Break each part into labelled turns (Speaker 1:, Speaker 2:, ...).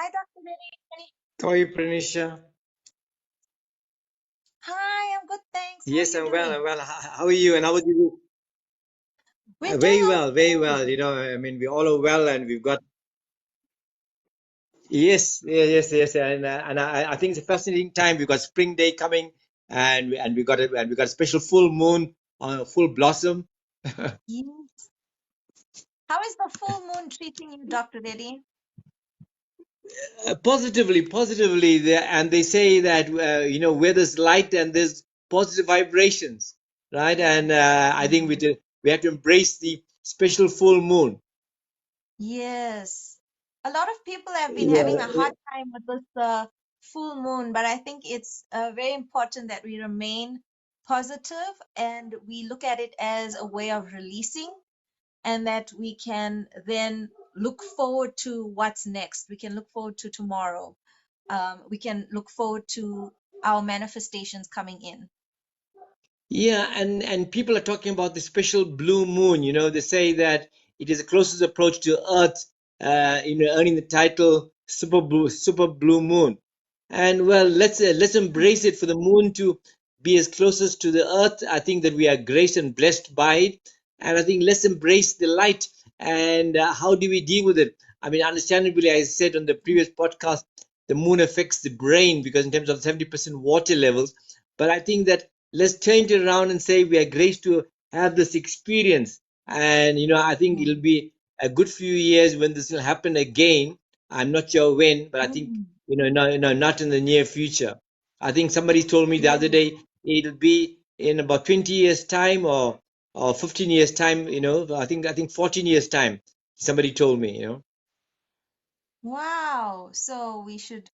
Speaker 1: Hi, Dr. Reddy.
Speaker 2: How are you, Prenisha?
Speaker 1: Hi, I'm good, thanks. How are
Speaker 2: Yes,
Speaker 1: you
Speaker 2: I'm well.
Speaker 1: doing?
Speaker 2: I'm well. How are you? And how was you?
Speaker 1: We're doing
Speaker 2: Very well, very well.
Speaker 1: okay.
Speaker 2: I mean, we all are well, and we've got yes, yes. And I think it's a fascinating time. We've got spring day coming, and we got a special full moon on full blossom.
Speaker 1: Yes. How is the full moon treating you, Dr. Reddy?
Speaker 2: Positively, and they say that where there's light and there's positive vibrations, right? And I think
Speaker 1: Mm.
Speaker 2: we have to embrace the special full moon.
Speaker 1: Yes. A lot of people have been having a
Speaker 2: Yeah.
Speaker 1: hard time with this full moon, but I think it's very important that we remain positive and we look at it as a way of releasing, and that we can then look forward to what's next. We can look forward to tomorrow. We can look forward to our manifestations coming in.
Speaker 2: Yeah, and people are talking about the special blue moon. They say that it is the closest approach to Earth, earning the title super blue moon. And well, let's embrace it for the moon to be as closest to the Earth. I think that we are graced and blessed by it, and I think let's embrace the light. And how do we deal with it? I mean, understandably, I said on the previous podcast, the moon affects the brain because in terms of 70% water levels. But I think that let's turn it around and say we are graced to have this experience. And I think it'll
Speaker 1: Mm.
Speaker 2: be a good few years when this will happen again. I'm not sure when, but I think
Speaker 1: Mm.
Speaker 2: no, not in the near future. I think somebody told me the other
Speaker 1: Yes.
Speaker 2: day it'll be in about 20 years time, or 15 years time. I think 14 years time. Somebody told me.
Speaker 1: Wow. So we should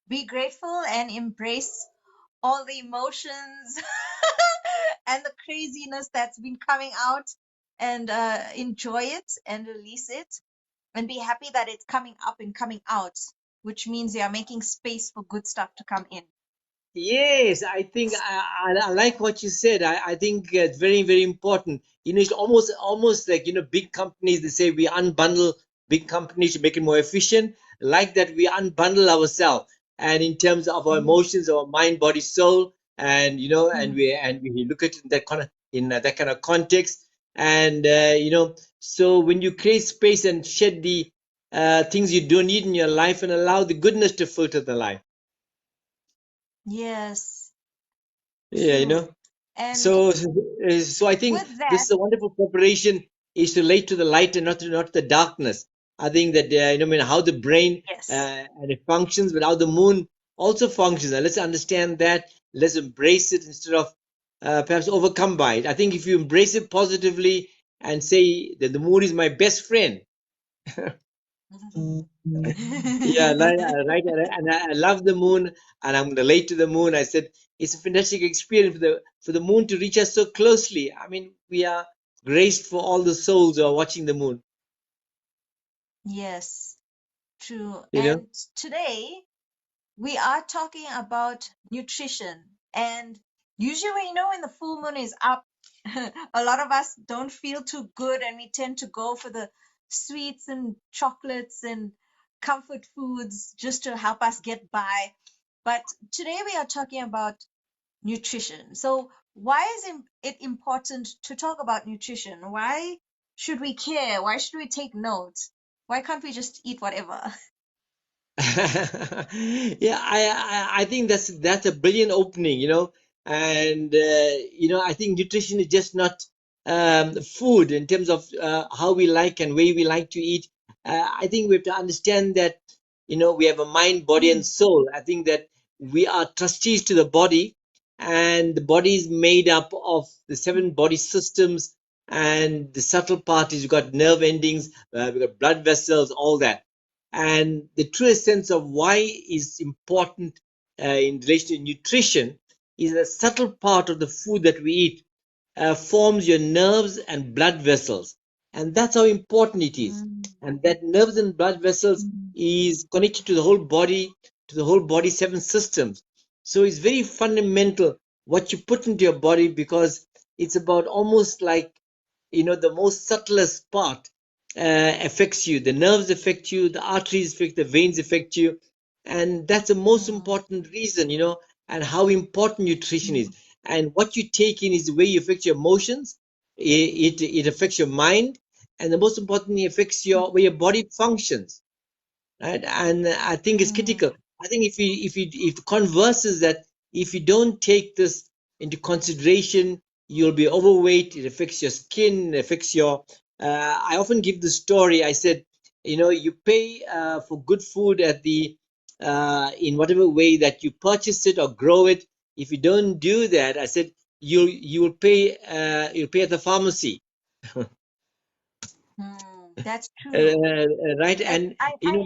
Speaker 1: be grateful and embrace all the emotions and the craziness that's been coming out, and enjoy it and release it and be happy that it's coming up and coming out, which means you are making space for good stuff to come in.
Speaker 2: Yes, I think I like what you said. I think it's very, very important. It's almost like, big companies, they say we unbundle big companies to make it more efficient. Like that, we unbundle ourselves. And in terms of our
Speaker 1: Yes.
Speaker 2: emotions, our mind, body, soul, and, and
Speaker 1: Mm.
Speaker 2: we look at it in that kind of context. And, so when you create space and shed the things you don't need in your life and allow the goodness to filter the life.
Speaker 1: Yes,
Speaker 2: Yeah,
Speaker 1: true. And
Speaker 2: So I think
Speaker 1: with
Speaker 2: this
Speaker 1: that,
Speaker 2: is a wonderful preparation is to relate to the light and not the darkness. I think that I mean how the brain
Speaker 1: yes.
Speaker 2: and it functions, but how the moon also functions. And let's understand that. Let's embrace it instead of perhaps overcome by it. I think if you embrace it positively and say that the moon is my best friend. Yeah, right. And I love the moon, and I'm relate to the moon. I said it's a fantastic experience for the moon to reach us so closely. I mean, we are graced for all the souls who are watching the moon.
Speaker 1: Yes, true.
Speaker 2: You know.
Speaker 1: And today we are talking about nutrition. And usually, when the full moon is up, a lot of us don't feel too good, and we tend to go for the sweets and chocolates and comfort foods just to help us get by. But today we are talking about nutrition. So, why is it important to talk about nutrition? Why should we care? Why should we take notes? Why can't we just eat whatever?
Speaker 2: Yeah, I think that's a brilliant opening, and I think nutrition is just not food in terms of how we like and way we like to eat. I think we have to understand that we have a mind, body, and
Speaker 1: Mm.
Speaker 2: soul. I think that we are trustees to the body, and the body is made up of the seven body systems, and the subtle part is you've got nerve endings, we've got blood vessels, all that. And the truest sense of why is important in relation to nutrition is a subtle part of the food that we eat forms your nerves and blood vessels. And that's how important it is.
Speaker 1: Mm.
Speaker 2: And that nerves and blood vessels
Speaker 1: Mm.
Speaker 2: is connected to the whole body, seven systems. So it's very fundamental what you put into your body because it's about almost like, the most subtlest part. affects you. The nerves affect you, the arteries affect, the veins affect you, and that's the most
Speaker 1: mm,
Speaker 2: important reason, and how important nutrition
Speaker 1: mm,
Speaker 2: is. And what you take in is the way you affect your emotions. It affects your mind, and the most importantly, affects your way your body functions, right? And I think it's
Speaker 1: mm,
Speaker 2: critical. I think if the converse is that if you don't take this into consideration, you'll be overweight. It affects your skin. It affects your. I often give the story. I said, you pay for good food at the in whatever way that you purchase it or grow it. If you don't do that, I said you'll pay at the pharmacy.
Speaker 1: That's true.
Speaker 2: Right?
Speaker 1: And
Speaker 2: And
Speaker 1: I have.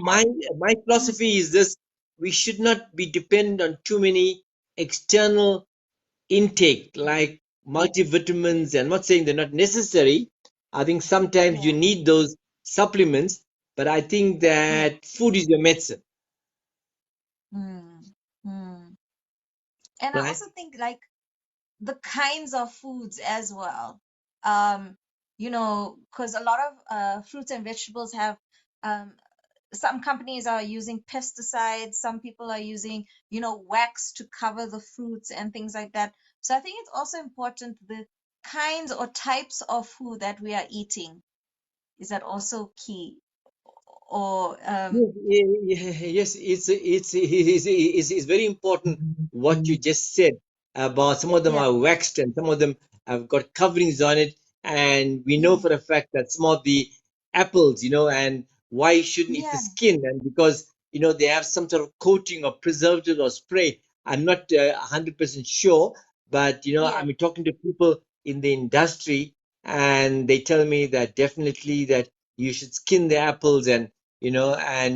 Speaker 2: my
Speaker 1: Mm,
Speaker 2: philosophy is this: we should not be dependent on too many external intake like multivitamins. I'm not saying they're not necessary. I think sometimes you
Speaker 1: yeah.
Speaker 2: need those supplements, but I think
Speaker 1: Yeah.
Speaker 2: that food is your medicine,
Speaker 1: Mm, mm. And I
Speaker 2: right?
Speaker 1: also think like the kinds of foods as well. Um, because a lot of fruits and vegetables have um, some companies are using pesticides, some people are using, wax to cover the fruits and things like that. So I think it's also important the kinds or types of food that we are eating. Is that also key? Or
Speaker 2: Yes, yes, it's very important what you just said about some of them
Speaker 1: yeah,
Speaker 2: are waxed and some of them have got coverings on it. And we know
Speaker 1: yeah,
Speaker 2: for a fact that some of the apples, and why you shouldn't eat the
Speaker 1: yeah,
Speaker 2: skin, and because, they have some sort of coating or preservative or spray. I'm not 100% sure, but,
Speaker 1: yeah.
Speaker 2: I'm talking to people in the industry and they tell me that definitely that you should skin the apples and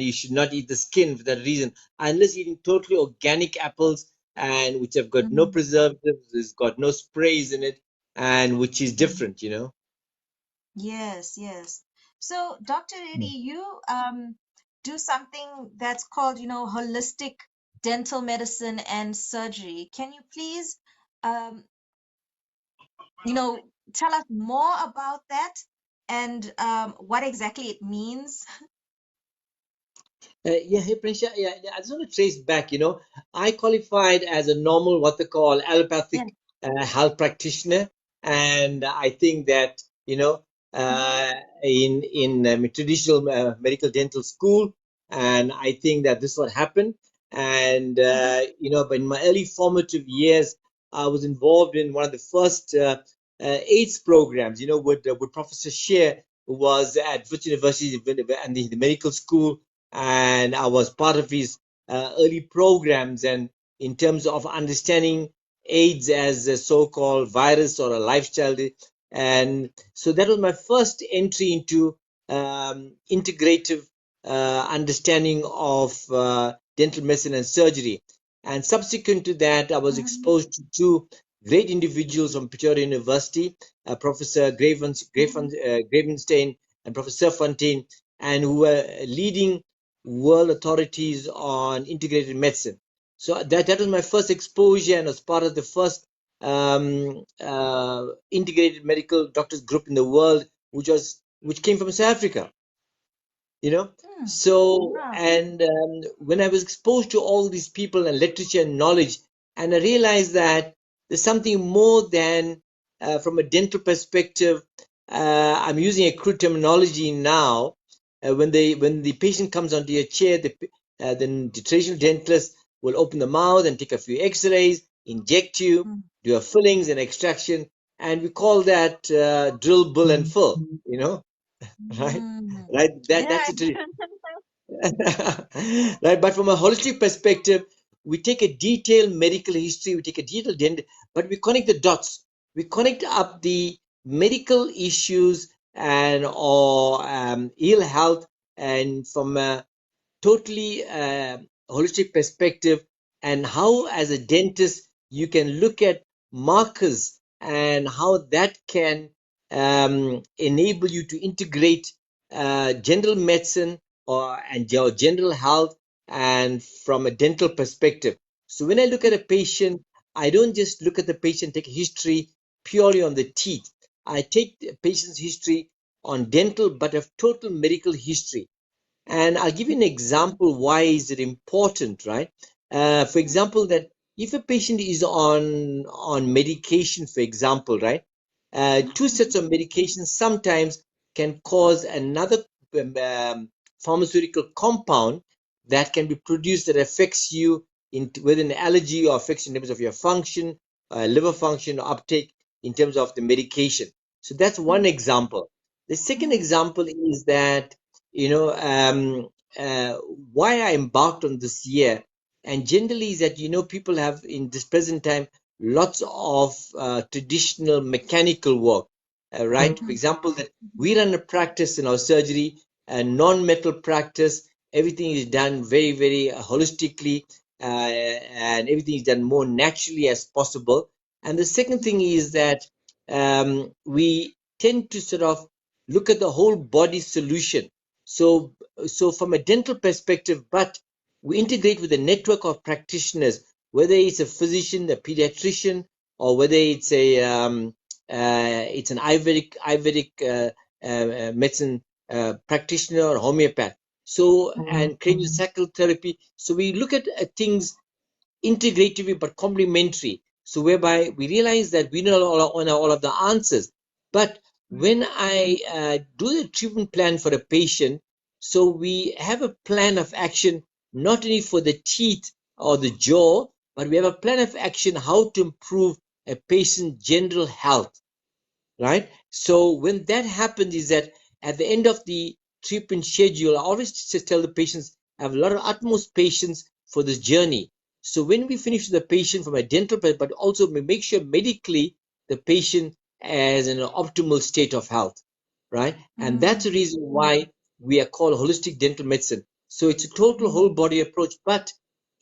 Speaker 2: you should not eat the skin for that reason, unless eating totally organic apples and which have got no
Speaker 1: Mm,
Speaker 2: preservatives, it's got no sprays in it, and which is
Speaker 1: mm.
Speaker 2: different.
Speaker 1: Yes, yes. So, Dr.
Speaker 2: Mm.
Speaker 1: Reddy, you do something that's called, holistic dental medicine and surgery. Can you please, um, you know, tell us more about that and what exactly it means?
Speaker 2: Yeah, hey, Prenisha, yeah, I just want to trace back. I qualified as a normal, what they call
Speaker 1: Yeah.
Speaker 2: allopathic health practitioner, and I think that uh, in traditional medical dental school, and I think that this is what happened. And
Speaker 1: Mm-hmm,
Speaker 2: but in my early formative years, I was involved in one of the first AIDS programs. With Professor Shear, who was at Wits University and the medical school, and I was part of his early programs and in terms of understanding AIDS as a so-called virus or a lifestyle. And so that was my first entry into integrative understanding of dental medicine and surgery. And subsequent to that, I was
Speaker 1: mm-hmm,
Speaker 2: exposed to two great individuals from Pretoria University, Professor
Speaker 1: mm-hmm,
Speaker 2: Gravenstein and Professor Fontaine, and who were leading world authorities on integrated medicine. So that was my first exposure and was part of the first integrated medical doctors group in the world, which came from South Africa you know
Speaker 1: mm.
Speaker 2: so
Speaker 1: Wow.
Speaker 2: and when I was exposed to all these people and literature and knowledge, and I realized that there's something more than from a dental perspective. I'm using a crude terminology now. When the patient comes onto your chair, then the traditional dentist will open the mouth and take a few x-rays, inject you,
Speaker 1: Mm,
Speaker 2: do a fillings and extraction, and we call that drill, bill, and fill. Right?
Speaker 1: mm.
Speaker 2: Right? That's
Speaker 1: Yeah.
Speaker 2: it. Right? But from a holistic perspective, we take a detailed medical history, we take a detailed but we connect the dots. We connect up the medical issues and or ill health, and from a totally holistic perspective, and how as a dentist you can look at markers and how that can enable you to integrate general medicine and your general health and from a dental perspective. So when I look at a patient, I don't just look at the patient, take a history purely on the teeth. I take the patient's history on dental, but of total medical history. And I'll give you an example why is it important, right? For example, that if a patient is on medication, for example, right, two sets of medications sometimes can cause another pharmaceutical compound that can be produced that affects you with an allergy or affects in terms of your function, liver function or uptake in terms of the medication. So that's one example. The second example is that you know uh, why I embarked on this year, and generally is that people have in this present time lots of traditional mechanical work, right? For example, that we run a practice in our surgery, a non-metal practice. Everything is done very, very holistically, and everything is done more naturally as possible. And the second thing is that we tend to sort of look at the whole body solution. So, so from a dental perspective, but we integrate with a network of practitioners, whether it's a physician, a pediatrician, or whether it's an Ayurvedic medicine practitioner or homeopath. So, and craniosacral therapy. So we look at things integrative but complementary. So whereby we realize that we know all of the answers. But when I do the treatment plan for a patient, so we have a plan of action not only for the teeth or the jaw, but we have a plan of action how to improve a patient's general health, right? So when that happens is that at the end of the treatment schedule, I always just tell the patients, I have a lot of utmost patience for this journey. So when we finish the patient from a dental perspective, but also we make sure medically the patient is in an optimal state of health, right? And that's the reason why we are called holistic dental medicine. So it's a total whole body approach, but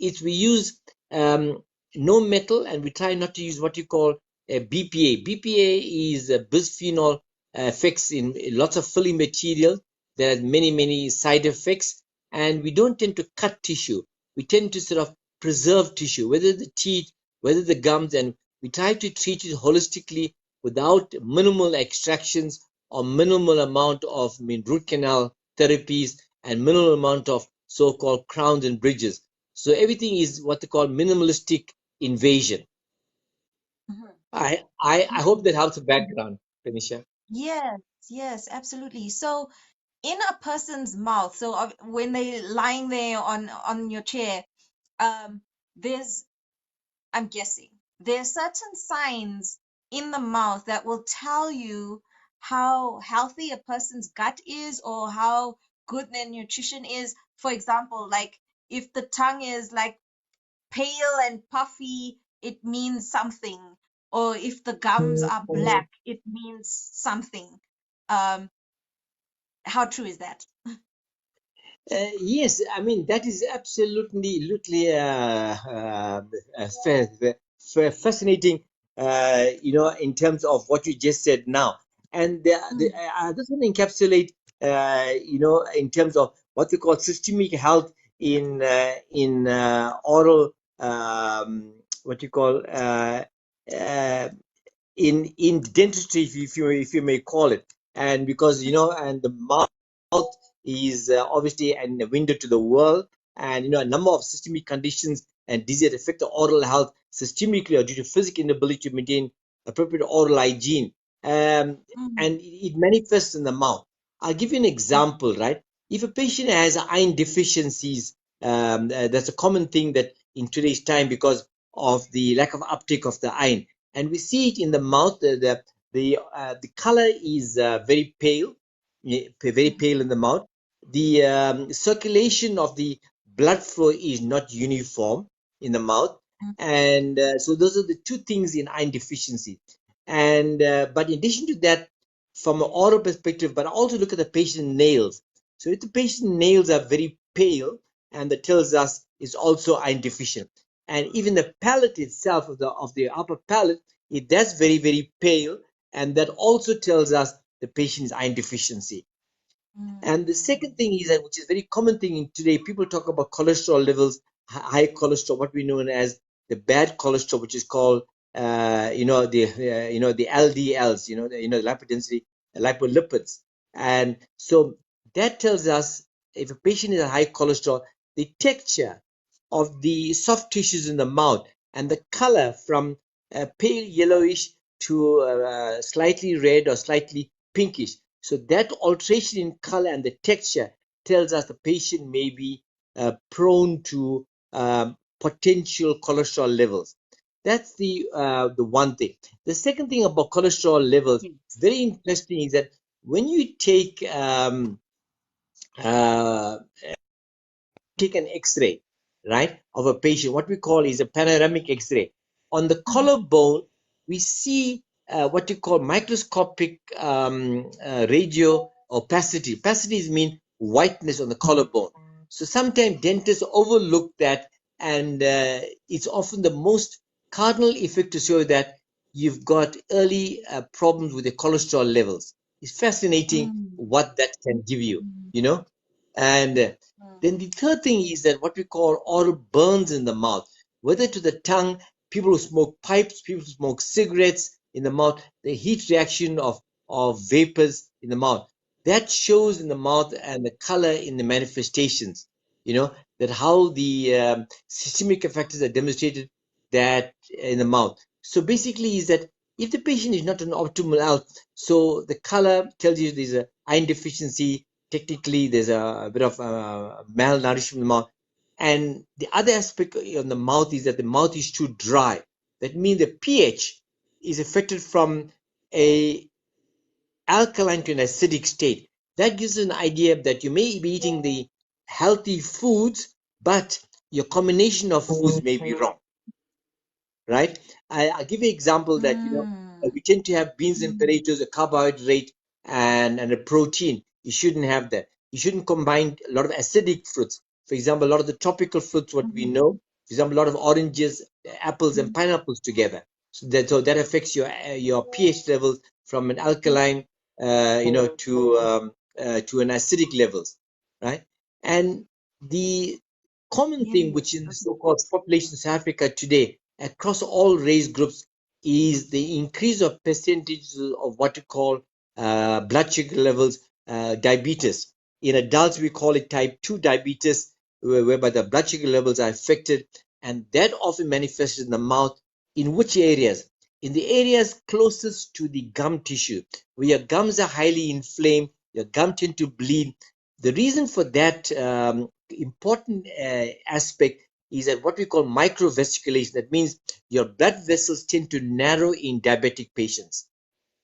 Speaker 2: it's we use no metal, and we try not to use what you call BPA. BPA is a bisphenol effects in lots of filling material. There are many side effects, and we don't tend to cut tissue. We tend to sort of preserve tissue, whether the teeth, whether the gums, and we try to treat it holistically without minimal extractions or minimal amount of root canal therapies and minimal amount of so-called crowns and bridges. So everything is what they call minimalistic invasion. I hope that helps the background, Prenisha.
Speaker 1: Yes, yes, absolutely. So in a person's mouth, so when they're lying there on your chair, um, there's, I'm guessing, there's certain signs in the mouth that will tell you how healthy a person's gut is or how good their nutrition is. For example, like if the tongue is like pale and puffy, it means something. Or if the gums are black, it means something. Um, how true is that?
Speaker 2: Yes, I mean that is absolutely fascinating. In terms of what you just said now, and I just want to encapsulate, in terms of what we call systemic health in oral, what you call uh, in dentistry, if you may call it, and because and the mouth is obviously a window to the world, and a number of systemic conditions and diseases that affect the oral health systemically or due to physical inability to maintain appropriate oral hygiene, and it manifests in the mouth. I'll give you an example, right? If a patient has iron deficiencies, that's a common thing that in today's time because of the lack of uptake of the iron, and we see it in the mouth. The color is very pale, very pale in the mouth. The circulation of the blood flow is not uniform in the mouth, and so those are the two things in iron deficiency. And but in addition to that, from an oral perspective, but also look at the patient nails. So if the patient nails are very pale, and that tells us it's also iron deficient. And even the palate itself of the upper palate, that's very pale, and that also tells us the patient is iron deficiency. And the second thing is that, which is very common thing in today, people talk about cholesterol levels, high cholesterol, what we know as the bad cholesterol, which is called, the LDLs, the lipid density lipolipids. And so that tells us if a patient is at high cholesterol, the texture of the soft tissues in the mouth and the color from pale yellowish to slightly red or slightly pinkish. So that alteration in color and the texture tells us the patient may be prone to potential cholesterol levels. That's the one thing. The second thing about cholesterol levels,
Speaker 1: Yes.
Speaker 2: very interesting, is that when you uh, take an X-ray, right, of a patient, what we call is a panoramic X-ray. On the
Speaker 1: Mm,
Speaker 2: collarbone, we see what you call microscopic radio opacity. Opacities mean whiteness on the collarbone. So sometimes dentists overlook that, and it's often the most cardinal effect to show that you've got early problems with your cholesterol levels. It's fascinating
Speaker 1: mm,
Speaker 2: what that can give you,
Speaker 1: mm,
Speaker 2: you know. And
Speaker 1: mm,
Speaker 2: then the third thing is that what we call oral burns in the mouth, whether to the tongue, people who smoke pipes, people who smoke cigarettes in the mouth, the heat reaction of vapors in the mouth. That shows in the mouth and the color in the manifestations, that how the systemic factors are demonstrated that in the mouth. So basically is that if the patient is not an optimal health, so the color tells you there's a iron deficiency, technically there's a bit of malnourishment in the mouth. And the other aspect on the mouth is that the mouth is too dry. That means the pH is affected from a alkaline to an acidic state. That gives an idea that you may be eating the healthy foods, but your combination of foods may be wrong, right? I'll give you an example that,
Speaker 1: mm,
Speaker 2: we tend to have beans and potatoes, a carbohydrate and a protein. You shouldn't have that. You shouldn't combine a lot of acidic fruits. For example, a lot of the tropical fruits, what we
Speaker 1: mhm,
Speaker 2: know, for example, a lot of oranges, apples, and
Speaker 1: mm,
Speaker 2: pineapples together. So that affects your pH levels from an alkaline, to an acidic levels, right? And the common thing which
Speaker 1: yes.
Speaker 2: in the
Speaker 1: Okay.
Speaker 2: so-called population of South Africa today across all race groups is the increase of percentages of what you call blood sugar levels, diabetes. In adults, we call it type 2 diabetes, whereby the blood sugar levels are affected, and that often manifests in the mouth. In which areas? In the areas closest to the gum tissue, where your gums are highly inflamed, your gum tend to bleed. The reason for that important aspect is that what we call microvasculation. That means your blood vessels tend to narrow in diabetic patients,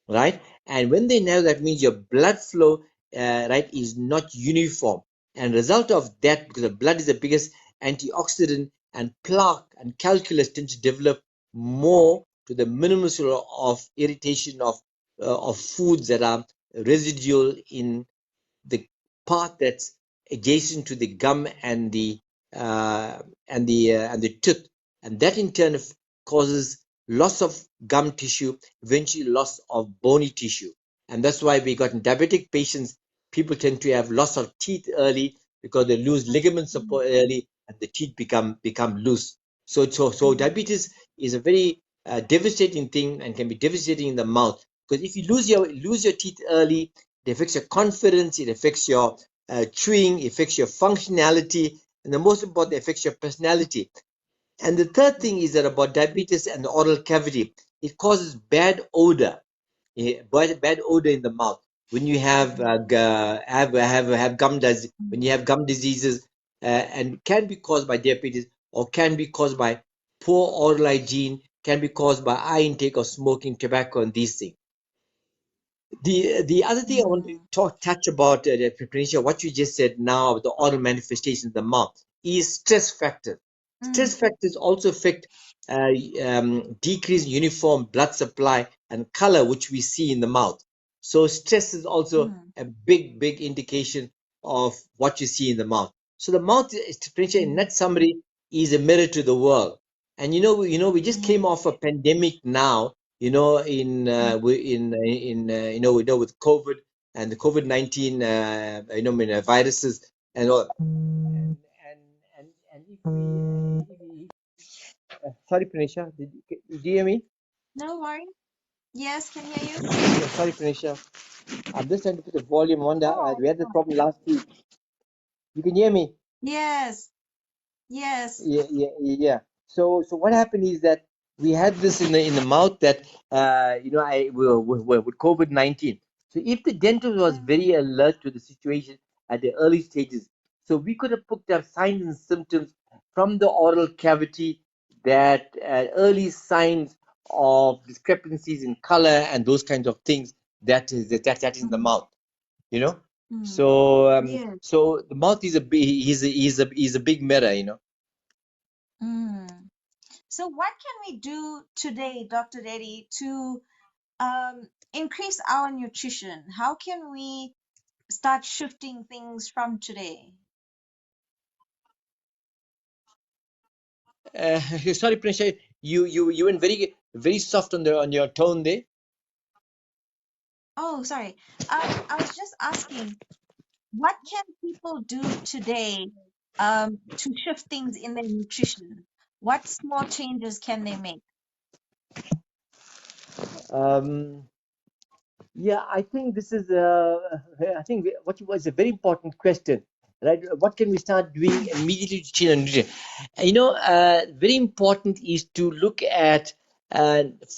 Speaker 2: right? And when they narrow, that means your blood flow, right, is not uniform. And result of that, because the blood is the biggest antioxidant, and plaque and calculus tend to develop more to the minimum of irritation of foods that are residual in the part that's adjacent to the gum and the tooth, and that in turn causes loss of gum tissue, eventually loss of bony tissue. And that's why we got in diabetic patients, people tend to have loss of teeth early because they lose ligament
Speaker 1: Mm,
Speaker 2: support early and the teeth become loose. So
Speaker 1: mm,
Speaker 2: diabetes is a very devastating thing and can be devastating in the mouth, because if you lose your teeth early, it affects your confidence, it affects your chewing, it affects your functionality, and the most important, it affects your personality. And the third thing is that about diabetes and the oral cavity, it causes bad odor, bad odor in the mouth. When you have when you have gum diseases, and can be caused by diabetes or can be caused by poor oral hygiene, can be caused by high intake of smoking, tobacco, and these things. The other thing I want to
Speaker 1: mm,
Speaker 2: touch about, Prenisha, what you just said now, the oral manifestation of the mouth, is stress factors.
Speaker 1: mm,
Speaker 2: Stress factors also affect uh, decrease in uniform blood supply and color, which we see in the mouth. So stress is also
Speaker 1: mm,
Speaker 2: a big indication of what you see in the mouth. So the mouth, Prenisha, in
Speaker 1: mm,
Speaker 2: that summary, is a mirror to the world. And we just came off a
Speaker 1: yes.
Speaker 2: pandemic now,
Speaker 1: Mm,
Speaker 2: with COVID and the COVID-19, viruses and all. And if we, sorry, Pranisha, did you hear me?
Speaker 1: no worries. Yes, can hear you.
Speaker 2: Yeah, sorry, Prenisha. I'm just trying to put the volume on.
Speaker 1: Oh,
Speaker 2: We had the problem last week. You can hear me?
Speaker 1: yes, yes.
Speaker 2: Yeah. So what happened is that we had this in the mouth that with COVID-19. So if the dentist was very
Speaker 1: Mm,
Speaker 2: alert to the situation at the early stages, so we could have picked up signs and symptoms from the oral cavity, that early signs of discrepancies in color and those kinds of things, that is in the
Speaker 1: mm,
Speaker 2: mouth, you know.
Speaker 1: mm.
Speaker 2: So
Speaker 1: Yes.
Speaker 2: so the mouth is a big is a big mirror, you know.
Speaker 1: Mm. So what can we do today, Dr. Reddy, to increase our nutrition? How can we start shifting things from today?
Speaker 2: Sorry, Prenisha, you went very soft on the on your tone there.
Speaker 1: Oh, sorry. I was just asking, what can people do today to shift things in their nutrition? What small changes can they make?
Speaker 2: Um, yeah, I think this is I think what was a very important question, right? What can we start doing immediately to change our nutrition? Very important is to look at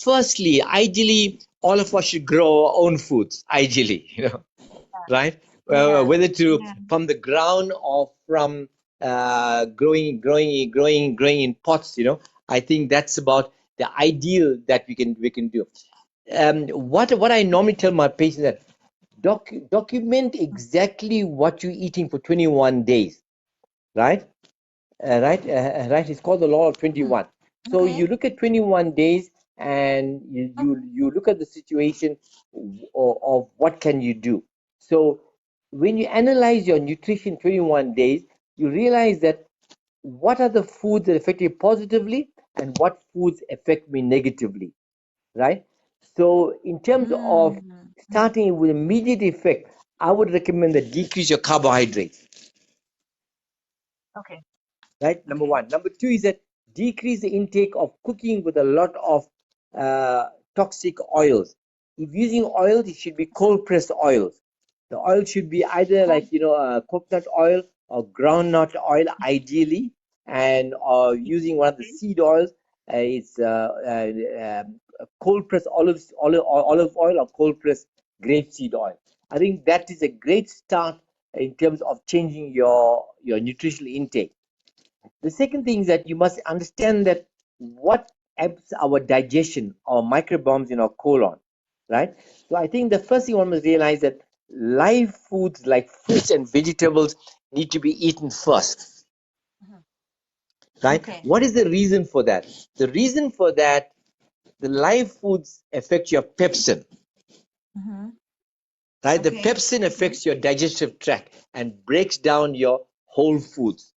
Speaker 2: firstly, ideally, all of us should grow our own foods. Ideally, right?
Speaker 1: Yeah,
Speaker 2: Whether to
Speaker 1: yeah.
Speaker 2: from the ground or from growing in pots, I think that's about the ideal that we can do. What I normally tell my patients that document exactly what you're eating for 21 days, right? Right. It's called the law of
Speaker 1: Mm,
Speaker 2: 21. So
Speaker 1: okay.
Speaker 2: you look at 21 days and you look at the situation of what can you do. So when you analyze your nutrition 21 days, you realize that what are the foods that affect you positively and what foods affect me negatively, right? So in terms of
Speaker 1: Mm, mm,
Speaker 2: starting with immediate effect, I would recommend that decrease your carbohydrates,
Speaker 1: okay,
Speaker 2: right? Number
Speaker 1: okay.
Speaker 2: one. Number two is that decrease the intake of cooking with a lot of uh, toxic oils. If using oils, it should be cold pressed oils. The oil should be either
Speaker 1: Cold.
Speaker 2: like coconut oil or groundnut oil, ideally, and using one of the
Speaker 1: Okay,
Speaker 2: seed oils. It's cold pressed olive oil or cold pressed grapeseed oil. I think that is a great start in terms of changing your nutritional intake. The second thing is that you must understand that what helps our digestion, our microbiomes in our colon, right? So I think the first thing one must realize that live foods like fruits and vegetables need to be eaten first,
Speaker 1: mhm,
Speaker 2: right?
Speaker 1: okay.
Speaker 2: What is the reason for that? The reason for that, the live foods affect your pepsin,
Speaker 1: Mm-hmm.
Speaker 2: right? The
Speaker 1: Okay,
Speaker 2: pepsin
Speaker 1: okay,
Speaker 2: affects your digestive tract and breaks down your whole foods,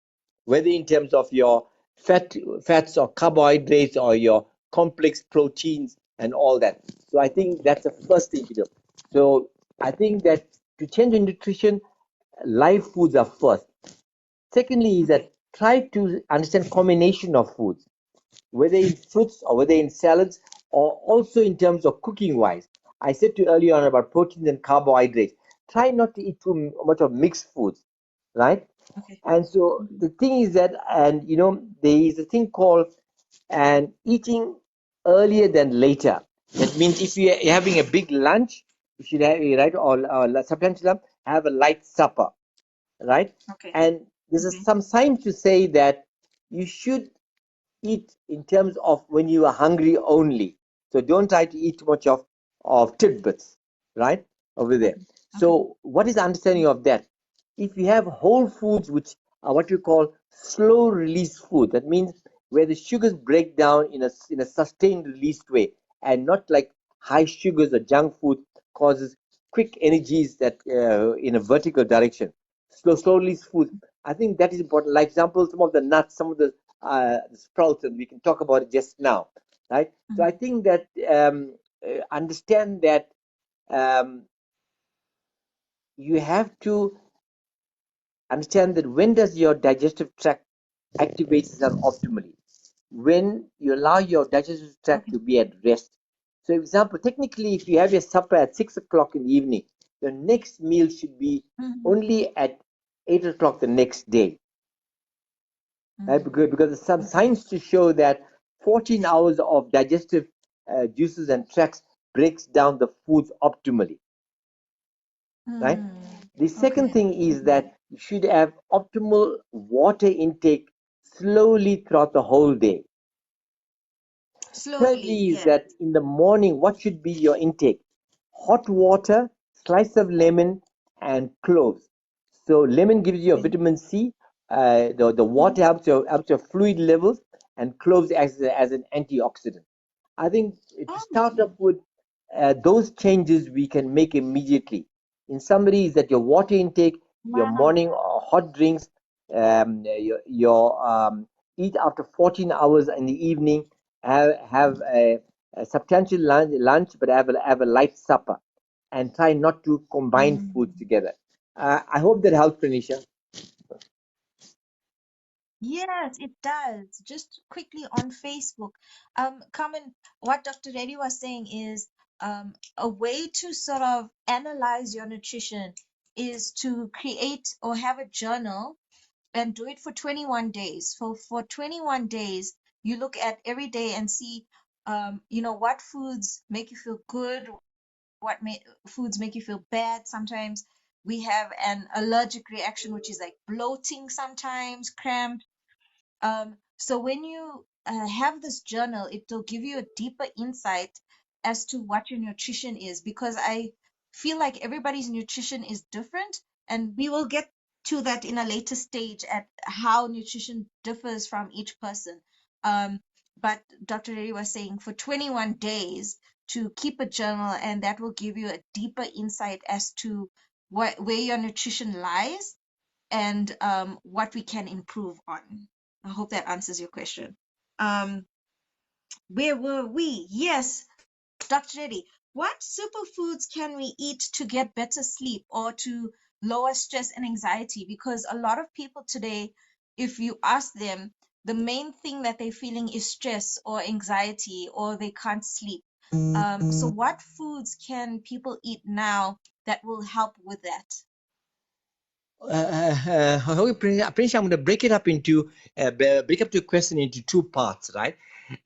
Speaker 2: whether in terms of your fats or carbohydrates or your complex proteins and all that. So I think that's the first thing to do. So I think that to change your nutrition, live foods are first. Secondly, is
Speaker 1: okay,
Speaker 2: that try to understand combination of foods, whether in fruits or whether in salads, or also in terms of cooking wise. I said to you earlier on about proteins and carbohydrates. Try not to eat too much of mixed foods, right?
Speaker 1: okay.
Speaker 2: And so
Speaker 1: Mhm.
Speaker 2: the thing is that, and there is a thing called and eating earlier than later. That means if you're having a big lunch, you should have, right, or sometimes have a light supper, right?
Speaker 1: Okay,
Speaker 2: And there's
Speaker 1: okay,
Speaker 2: some signs to say that you should eat in terms of when you are hungry only. So don't try to eat too much of tidbits, right? Over there.
Speaker 1: okay, okay.
Speaker 2: So what is the understanding of that? If you have whole foods which are what you call slow release food, that means where the sugars break down in a sustained released way, and not like high sugars or junk food causes quick energies that in a vertical direction. Slow release food. I think that is important. Like example, some of the nuts, some of the sprouts, and we can talk about it just now, right? So I
Speaker 1: Mhm.
Speaker 2: think that understand that um, you have to understand that when does your digestive tract activate itself optimally? When you allow your digestive tract
Speaker 1: Okay,
Speaker 2: to be at rest. So, example, technically, if you have your supper at 6 o'clock in the evening, your next meal should be
Speaker 1: Mm,
Speaker 2: only at 8 o'clock the next day, right?
Speaker 1: mm.
Speaker 2: Because there's some
Speaker 1: Okay.
Speaker 2: science to show that 14 hours of digestive juices and tracts breaks down the foods optimally, right?
Speaker 1: Mm.
Speaker 2: The second
Speaker 1: Okay.
Speaker 2: thing is that you should have optimal water intake slowly throughout the whole day.
Speaker 1: Slowly,
Speaker 2: Thirdly, is
Speaker 1: yeah.
Speaker 2: that in the morning, what should be your intake? Hot water, slice of lemon, and cloves. So lemon gives you a
Speaker 1: Okay.
Speaker 2: vitamin C. The water
Speaker 1: Mhm.
Speaker 2: helps your fluid levels, and cloves as an antioxidant. I think to start
Speaker 1: Oh,
Speaker 2: off with those changes we can make immediately. In summary, is that your water intake, your
Speaker 1: wow.
Speaker 2: morning hot drinks, your eat after 14 hours in the evening, have a substantial lunch, but have a light supper, and try not to combine foods
Speaker 1: Mm.
Speaker 2: together. I hope that helps, Pranisha.
Speaker 1: Yes, it does. Just quickly on Facebook, Carmen, what Dr. Reddy was saying is a way to sort of analyze your nutrition is to create or have a journal and do it for 21 days. For 21 days, you look at every day and see, what foods make you feel good, foods make you feel bad. Sometimes we have an allergic reaction, which is like bloating sometimes, cramp. So when you have this journal, it will give you a deeper insight as to what your nutrition is, because I feel like everybody's nutrition is different, and we will get to that in a later stage at how nutrition differs from each person. But Dr. Reddy was saying for 21 days to keep a journal, and that will give you a deeper insight as to where your nutrition lies and what we can improve on. I hope that answers your question. Um, where were we? Yes, Dr. Reddy, what superfoods can we eat to get better sleep or to lower stress and anxiety? Because a lot of people today, if you ask them, the main thing that they're feeling is stress or anxiety or they can't sleep. So what foods can people eat now that will help with that?
Speaker 2: Okay, Prince, I'm going to break it up into break up the question into two parts, right?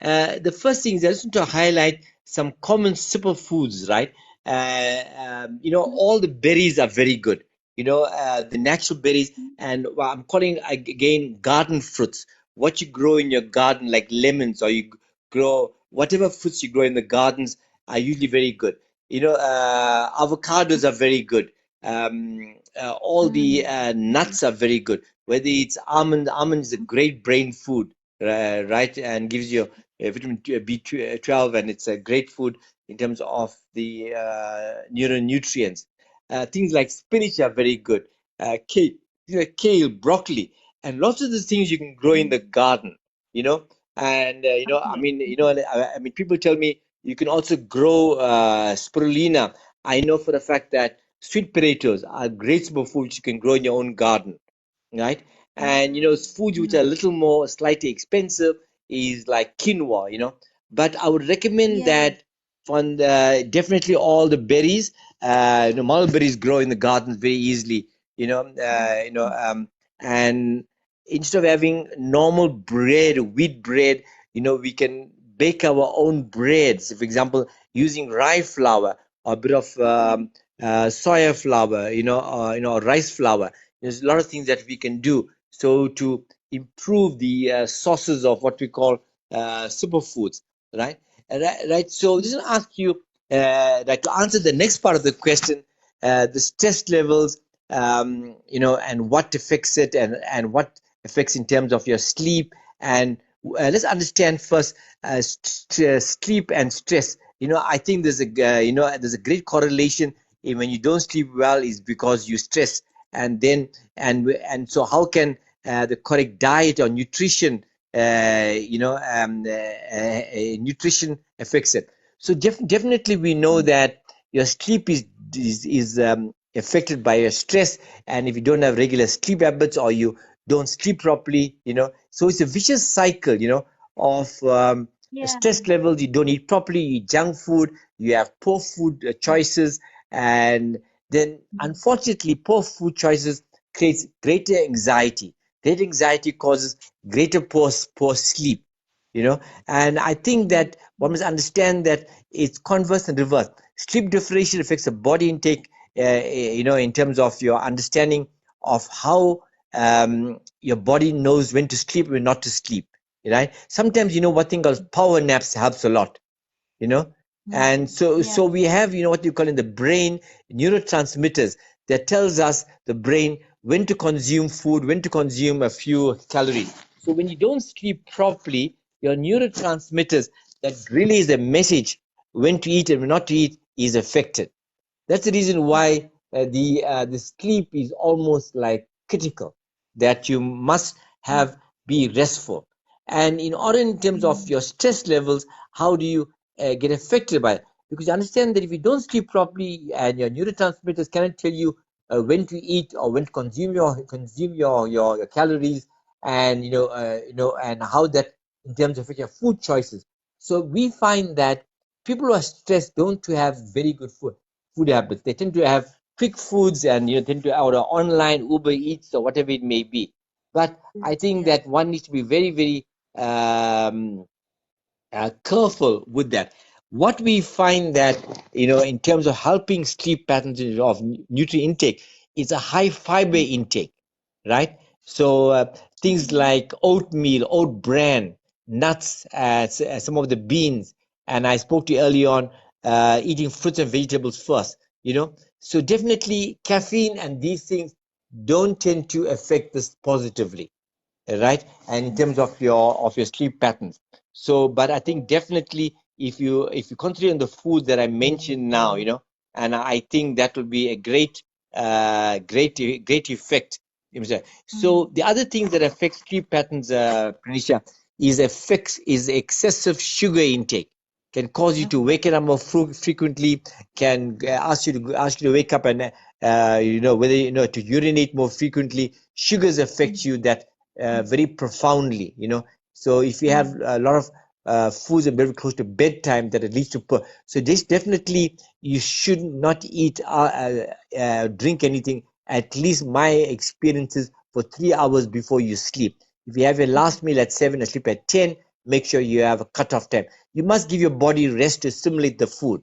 Speaker 2: The first thing is I just want to highlight some common superfoods, right? All the berries are very good. The natural berries, and what I'm calling again garden fruits. What you grow in your garden, like lemons, or you grow whatever fruits you grow in the gardens, are usually very good. Avocados are very good. All the
Speaker 1: Mm,
Speaker 2: nuts are very good. Whether it's almond is a great brain food, right, and gives you vitamin B12, and it's a great food in terms of the neuronutrients. Things like spinach are very good. Kale, broccoli, and lots of the things you can grow in the
Speaker 1: mm.
Speaker 2: garden. You know, and I
Speaker 1: Okay.
Speaker 2: mean, people tell me you can also grow spirulina. I know for a fact that sweet potatoes are great superfoods which you can grow in your own garden, right? And foods which are a
Speaker 1: Mm.
Speaker 2: little more slightly expensive is like quinoa, But I would recommend
Speaker 1: Yes.
Speaker 2: that from definitely all the berries. Mulberries grow in the gardens very easily, you know. And instead of having normal bread, wheat bread, we can bake our own breads. For example, using rye flour or a bit of soya flour, rice flour. There's a lot of things that we can do so to improve the sources of what we call superfoods, right? Right. So just want to ask you, like to answer the next part of the question, the stress levels, and what affects it, and what affects in terms of your sleep, and let's understand first sleep and stress. I think there's a great correlation when you don't sleep well is because you stress, and then so how can the correct diet or nutrition nutrition affects it. So definitely we know that your sleep is affected by your stress, and if you don't have regular sleep habits or you don't sleep properly, so it's a vicious cycle, of
Speaker 1: Yeah.
Speaker 2: stress levels, you don't eat properly, you eat junk food, you have poor food choices, and then
Speaker 1: Mm,
Speaker 2: unfortunately poor food choices creates greater anxiety. Greater anxiety causes greater poor sleep, you know. And I think
Speaker 1: mm,
Speaker 2: that one must understand that it's converse and reverse. Sleep deprivation affects the body intake, in terms of your understanding of how your body knows when to sleep and when not to sleep, right? Sometimes, what thing called power naps helps a lot, you know.
Speaker 1: mm.
Speaker 2: And so
Speaker 1: Yeah.
Speaker 2: so we have, what you call in the brain, neurotransmitters that tells us, the brain, when to consume food, when to consume a few calories. So when you don't sleep properly, your neurotransmitters that release the message when to eat and when not to eat is affected. That's the reason
Speaker 1: Okay.
Speaker 2: why the sleep is almost like critical, that you must
Speaker 1: Mm,
Speaker 2: have be restful. And in order, in terms of
Speaker 1: mm,
Speaker 2: your stress levels, how do you get affected by it? Because you understand that if you don't sleep properly and your neurotransmitters cannot tell you when to eat or when to consume your calories, and and how that in terms of your food choices. So we find that people who are stressed don't to have very good food habits. They tend to have quick foods, and tend to order online, Uber Eats, or whatever it may be. But I think
Speaker 1: yeah.
Speaker 2: that one needs to be very, very careful with that. What we find that, in terms of helping sleep patterns of nutrient intake, is a high fiber
Speaker 1: Mm,
Speaker 2: intake, right? So things
Speaker 1: mm,
Speaker 2: like oatmeal, oat bran, nuts, some of the beans, and I spoke to you early on, eating fruits and vegetables first. So definitely caffeine and these things don't tend to affect this positively, right? And in terms
Speaker 1: okay.
Speaker 2: of your sleep patterns. So, but I think definitely if you concentrate on the food that I mentioned now, and I think that will be a great effect.
Speaker 1: Mm,
Speaker 2: So the other things that affect sleep patterns, Prenisha, is excessive sugar intake. Can cause you to
Speaker 1: okay.
Speaker 2: wake up more frequently. Can ask you to wake up and whether to urinate more frequently. Sugars affect
Speaker 1: Mm,
Speaker 2: you that very profoundly. So if you have
Speaker 1: mm,
Speaker 2: a lot of foods and very close to bedtime, that it leads to so this definitely you should not eat drink anything, at least my experiences, for 3 hours before you sleep. If you have your
Speaker 1: okay.
Speaker 2: last meal at 7 and sleep at 10, make sure you have a cutoff time. You must give your body rest to assimilate the food,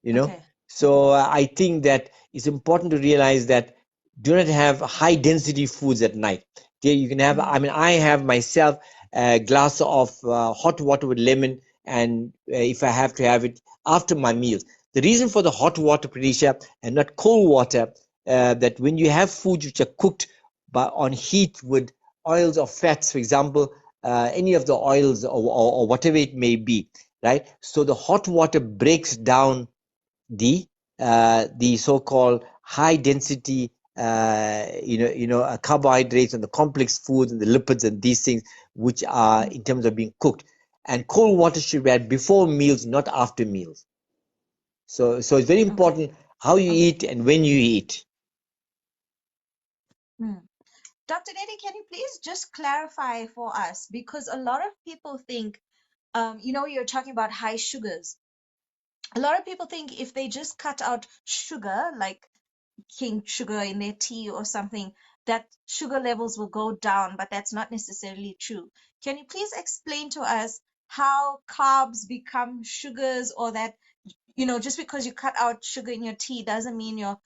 Speaker 2: you know.
Speaker 1: Okay.
Speaker 2: So I think that it's important to realize that do not have high density foods at night. You can have,
Speaker 1: Mm,
Speaker 2: I mean, I have myself a glass of hot water with lemon, and if I have to have it after my meals. The reason for the hot water, Pranisha, and not cold water, that when you have foods which are cooked on heat with oils or fats, for example, any of the oils, or whatever it may be, right? So the hot water breaks down the so-called high density carbohydrates and the complex foods and the lipids and these things, which are
Speaker 1: mm,
Speaker 2: in terms of being cooked. And cold water should be had before meals, not after meals. So it's very
Speaker 1: okay.
Speaker 2: important how you
Speaker 1: Okay.
Speaker 2: eat and when you eat.
Speaker 1: Mm. Dr. Reddy, can you please just clarify for us? Because a lot of people think, you're talking about high sugars. A lot of people think if they just cut out sugar, like king sugar in their tea or something, that sugar levels will go down, but that's not necessarily true. Can you please explain to us how carbs become sugars, or that, just because you cut out sugar in your tea doesn't mean your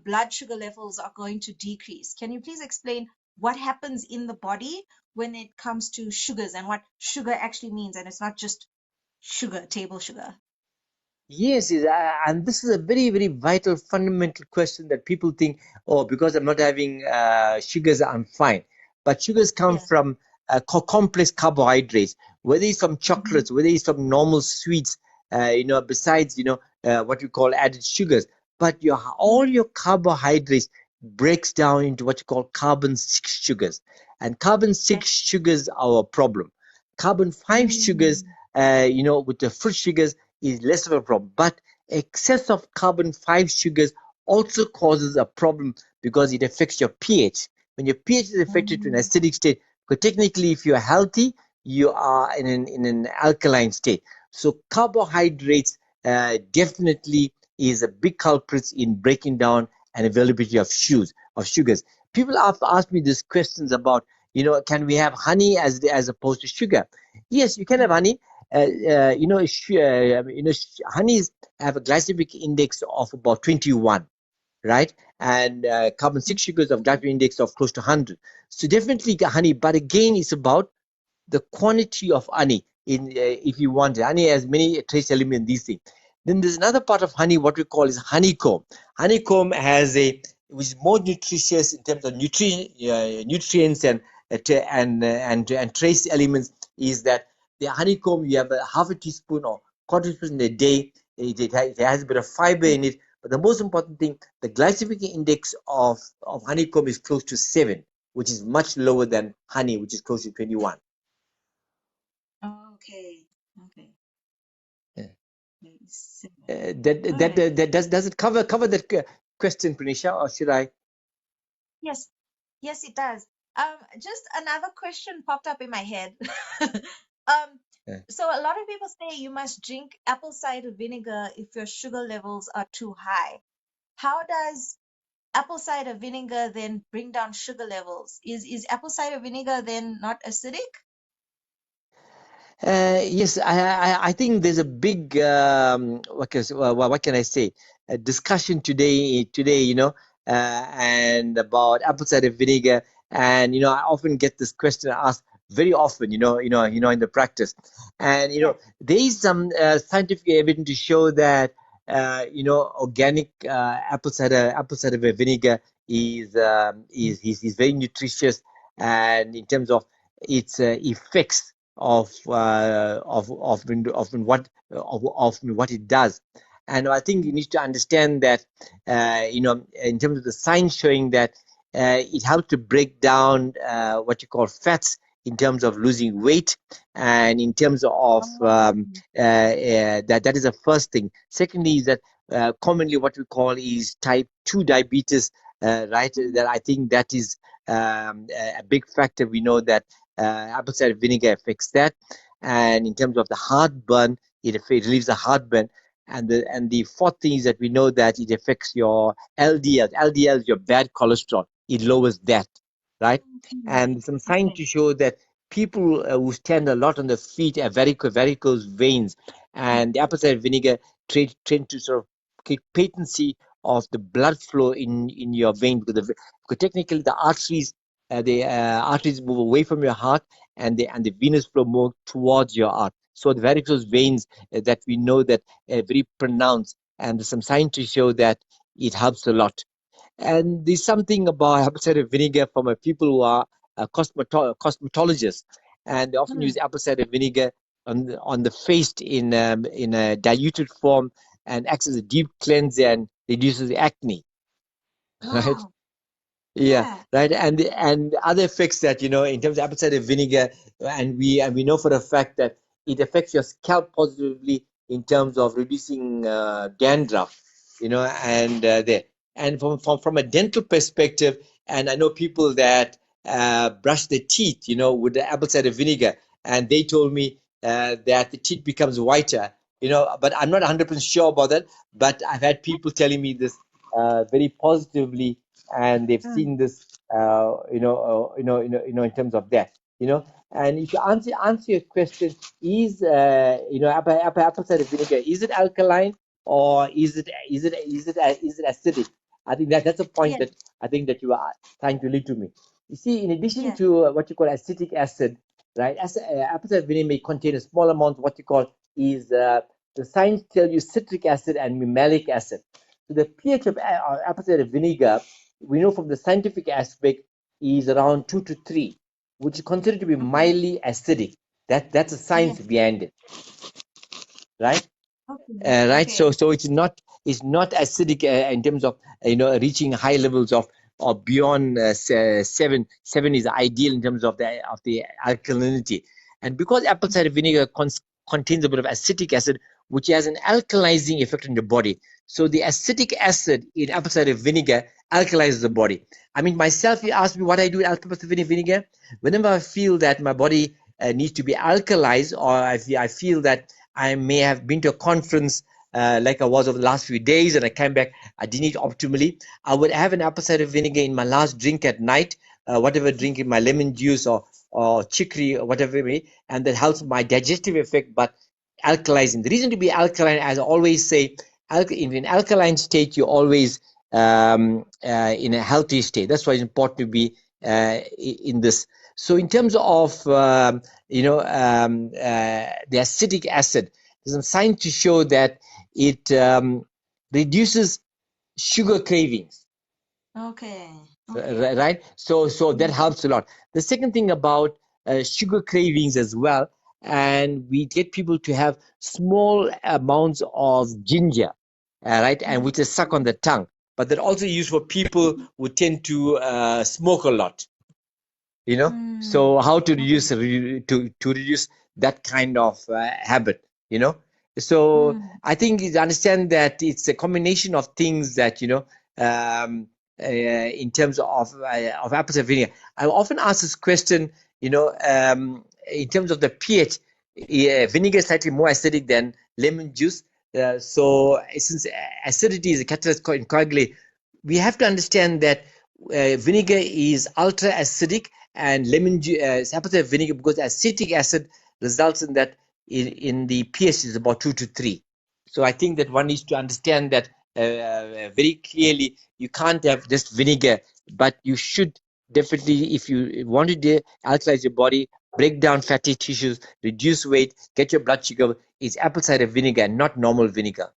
Speaker 1: blood sugar levels are going to decrease? Can you please explain what happens in the body when it comes to sugars and what sugar actually means? And it's not just sugar, table sugar.
Speaker 2: Yes, and this is a very, very vital, fundamental question that people think, oh, because I'm not having sugars, I'm fine. But sugars come
Speaker 1: Yeah.
Speaker 2: from complex carbohydrates, whether it's from
Speaker 1: Mm-hmm.
Speaker 2: chocolates, whether it's from normal sweets, besides, what we call added sugars. But all your carbohydrates breaks down into what you call carbon six sugars. And carbon
Speaker 1: Okay.
Speaker 2: six sugars are a problem. Carbon five sugars,
Speaker 1: Mm,
Speaker 2: with the fruit sugars, is less of a problem. But excess of carbon 5 sugars also causes a problem because it affects your pH. When your pH is affected to an
Speaker 1: mm,
Speaker 2: acidic state, because technically, if you're healthy, you are in an alkaline state. So carbohydrates definitely is a big culprit in breaking down and availability of sugars. People have asked me these questions about, can we have honey as opposed to sugar? Yes, you can have honey. Honeys have a glycemic index of about 21, right? And carbon 6 sugars of glycemic index of close to 100. So definitely honey, but again, it's about the quantity of honey. If you want honey has many trace elements, these things. Then there's another part of honey, what we call is honeycomb. Honeycomb has which is more nutritious in terms of nutrients and trace elements. Is that the honeycomb? You have a half a teaspoon or quarter teaspoon a day. It has a bit of fiber in it. But the most important thing, the glycemic index of honeycomb is close to 7, which is much lower than honey, which is close to 21.
Speaker 1: Okay. Okay.
Speaker 2: Yeah.
Speaker 1: All
Speaker 2: That does it cover that question, Prenisha, or should I?
Speaker 1: Yes. Yes, it does. Just another question popped up in my head. Um,
Speaker 2: Yeah.
Speaker 1: so a lot of people say you must drink apple cider vinegar if your sugar levels are too high. How does apple cider vinegar then bring down sugar levels? Is apple cider vinegar then not acidic?
Speaker 2: Yes, I think there's a big what can I say, a discussion today, and about apple cider vinegar. And I often get this question asked very often, in the practice. And
Speaker 1: Yes.
Speaker 2: there is some scientific evidence to show that organic apple cider vinegar is very nutritious, and in terms of its effects of what it does. And I think you need to understand that in terms of the science showing that it helps to break down what you call fats in terms of losing weight, and in terms of
Speaker 1: Um,
Speaker 2: that is the first thing. Secondly, is that commonly what we call is type 2 diabetes, right? That I think that is a big factor. We know that apple cider vinegar affects that. And in terms of the heartburn, it relieves the heartburn. And the fourth thing is that we know that it affects your LDL. LDL is your bad cholesterol. It lowers that, right?
Speaker 1: okay.
Speaker 2: And some signs
Speaker 1: Okay.
Speaker 2: to show that people who stand a lot on the feet have varicose veins, and the apple cider vinegar tend to sort of create patency of the blood flow in your vein, because technically the arteries move away from your heart, and the venous flow more towards your heart. So the varicose veins that we know that very pronounced, and there's some signs to show that it helps a lot. And there's something about apple cider vinegar from people who are cosmetologists, and they often use
Speaker 1: Mm.
Speaker 2: apple cider vinegar on the face in a diluted form, and acts as a deep cleanser and reduces acne, right?
Speaker 1: Wow.
Speaker 2: Yeah,
Speaker 1: Yeah.
Speaker 2: right. And other effects that in terms of apple cider vinegar, and we know for a fact that it affects your scalp positively in terms of reducing dandruff, and from a dental perspective, and I know people that brush their teeth, with the apple cider vinegar, and they told me that the teeth becomes whiter, but I'm not 100% sure about that. But I've had people telling me this very positively, and they've
Speaker 1: Mm.
Speaker 2: seen this in terms of that. And if you answer your question, is apple cider vinegar, is it alkaline, or is it acidic? I think that's a point
Speaker 1: Yes.
Speaker 2: that I think that you are trying to lead to me. You see, in addition
Speaker 1: Yes.
Speaker 2: to what you call acetic acid, right? Apple cider vinegar may contain a small amount of what you call is the science tell you citric acid and malic acid. So the pH of apple cider vinegar, we know from the scientific aspect, is around 2 to 3, which is considered to be
Speaker 1: Okay.
Speaker 2: mildly acidic. That's the science
Speaker 1: Yes.
Speaker 2: behind it, right?
Speaker 1: Okay.
Speaker 2: Right. So
Speaker 1: Okay.
Speaker 2: so it's not acidic in terms of reaching high levels of beyond 7. 7 is ideal in terms of the alkalinity, and because apple cider vinegar contains a bit of acetic acid, which has an alkalizing effect on the body. So the acetic acid in apple cider vinegar alkalizes the body. I mean, myself, you ask me what I do with apple cider vinegar. Whenever I feel that my body needs to be alkalized, or I feel that I may have been to a conference like I was over the last few days and I came back, I didn't eat optimally, I would have an apple cider vinegar in my last drink at night, whatever drink in my lemon juice or chicory or whatever it may, and that helps my digestive effect, but alkalizing. The reason to be alkaline, as I always say, in an alkaline state, you're always in a healthy state. That's why it's important to be in this. So in terms of the acetic acid, there's some science to show that it reduces sugar cravings.
Speaker 1: Okay.
Speaker 2: Right, so that helps a lot. The second thing about sugar cravings as well, and we get people to have small amounts of ginger, right, and which is suck on the tongue, but they're also used for people who tend to smoke a lot, so how to reduce to reduce that kind of habit, so I think you understand that it's a combination of things that in terms of apple cider vinegar. I often ask this question, in terms of the pH. Vinegar is slightly more acidic than lemon juice, so since acidity is a catalyst in coagulate, we have to understand that vinegar is ultra acidic, and apple cider vinegar, because acetic acid results in that in the pH is about 2 to 3. So I think that one needs to understand that very clearly. You can't have just vinegar, but you should definitely, if you want to alkalize your body, break down fatty tissues, reduce weight, get your blood sugar, is apple cider vinegar, not normal vinegar.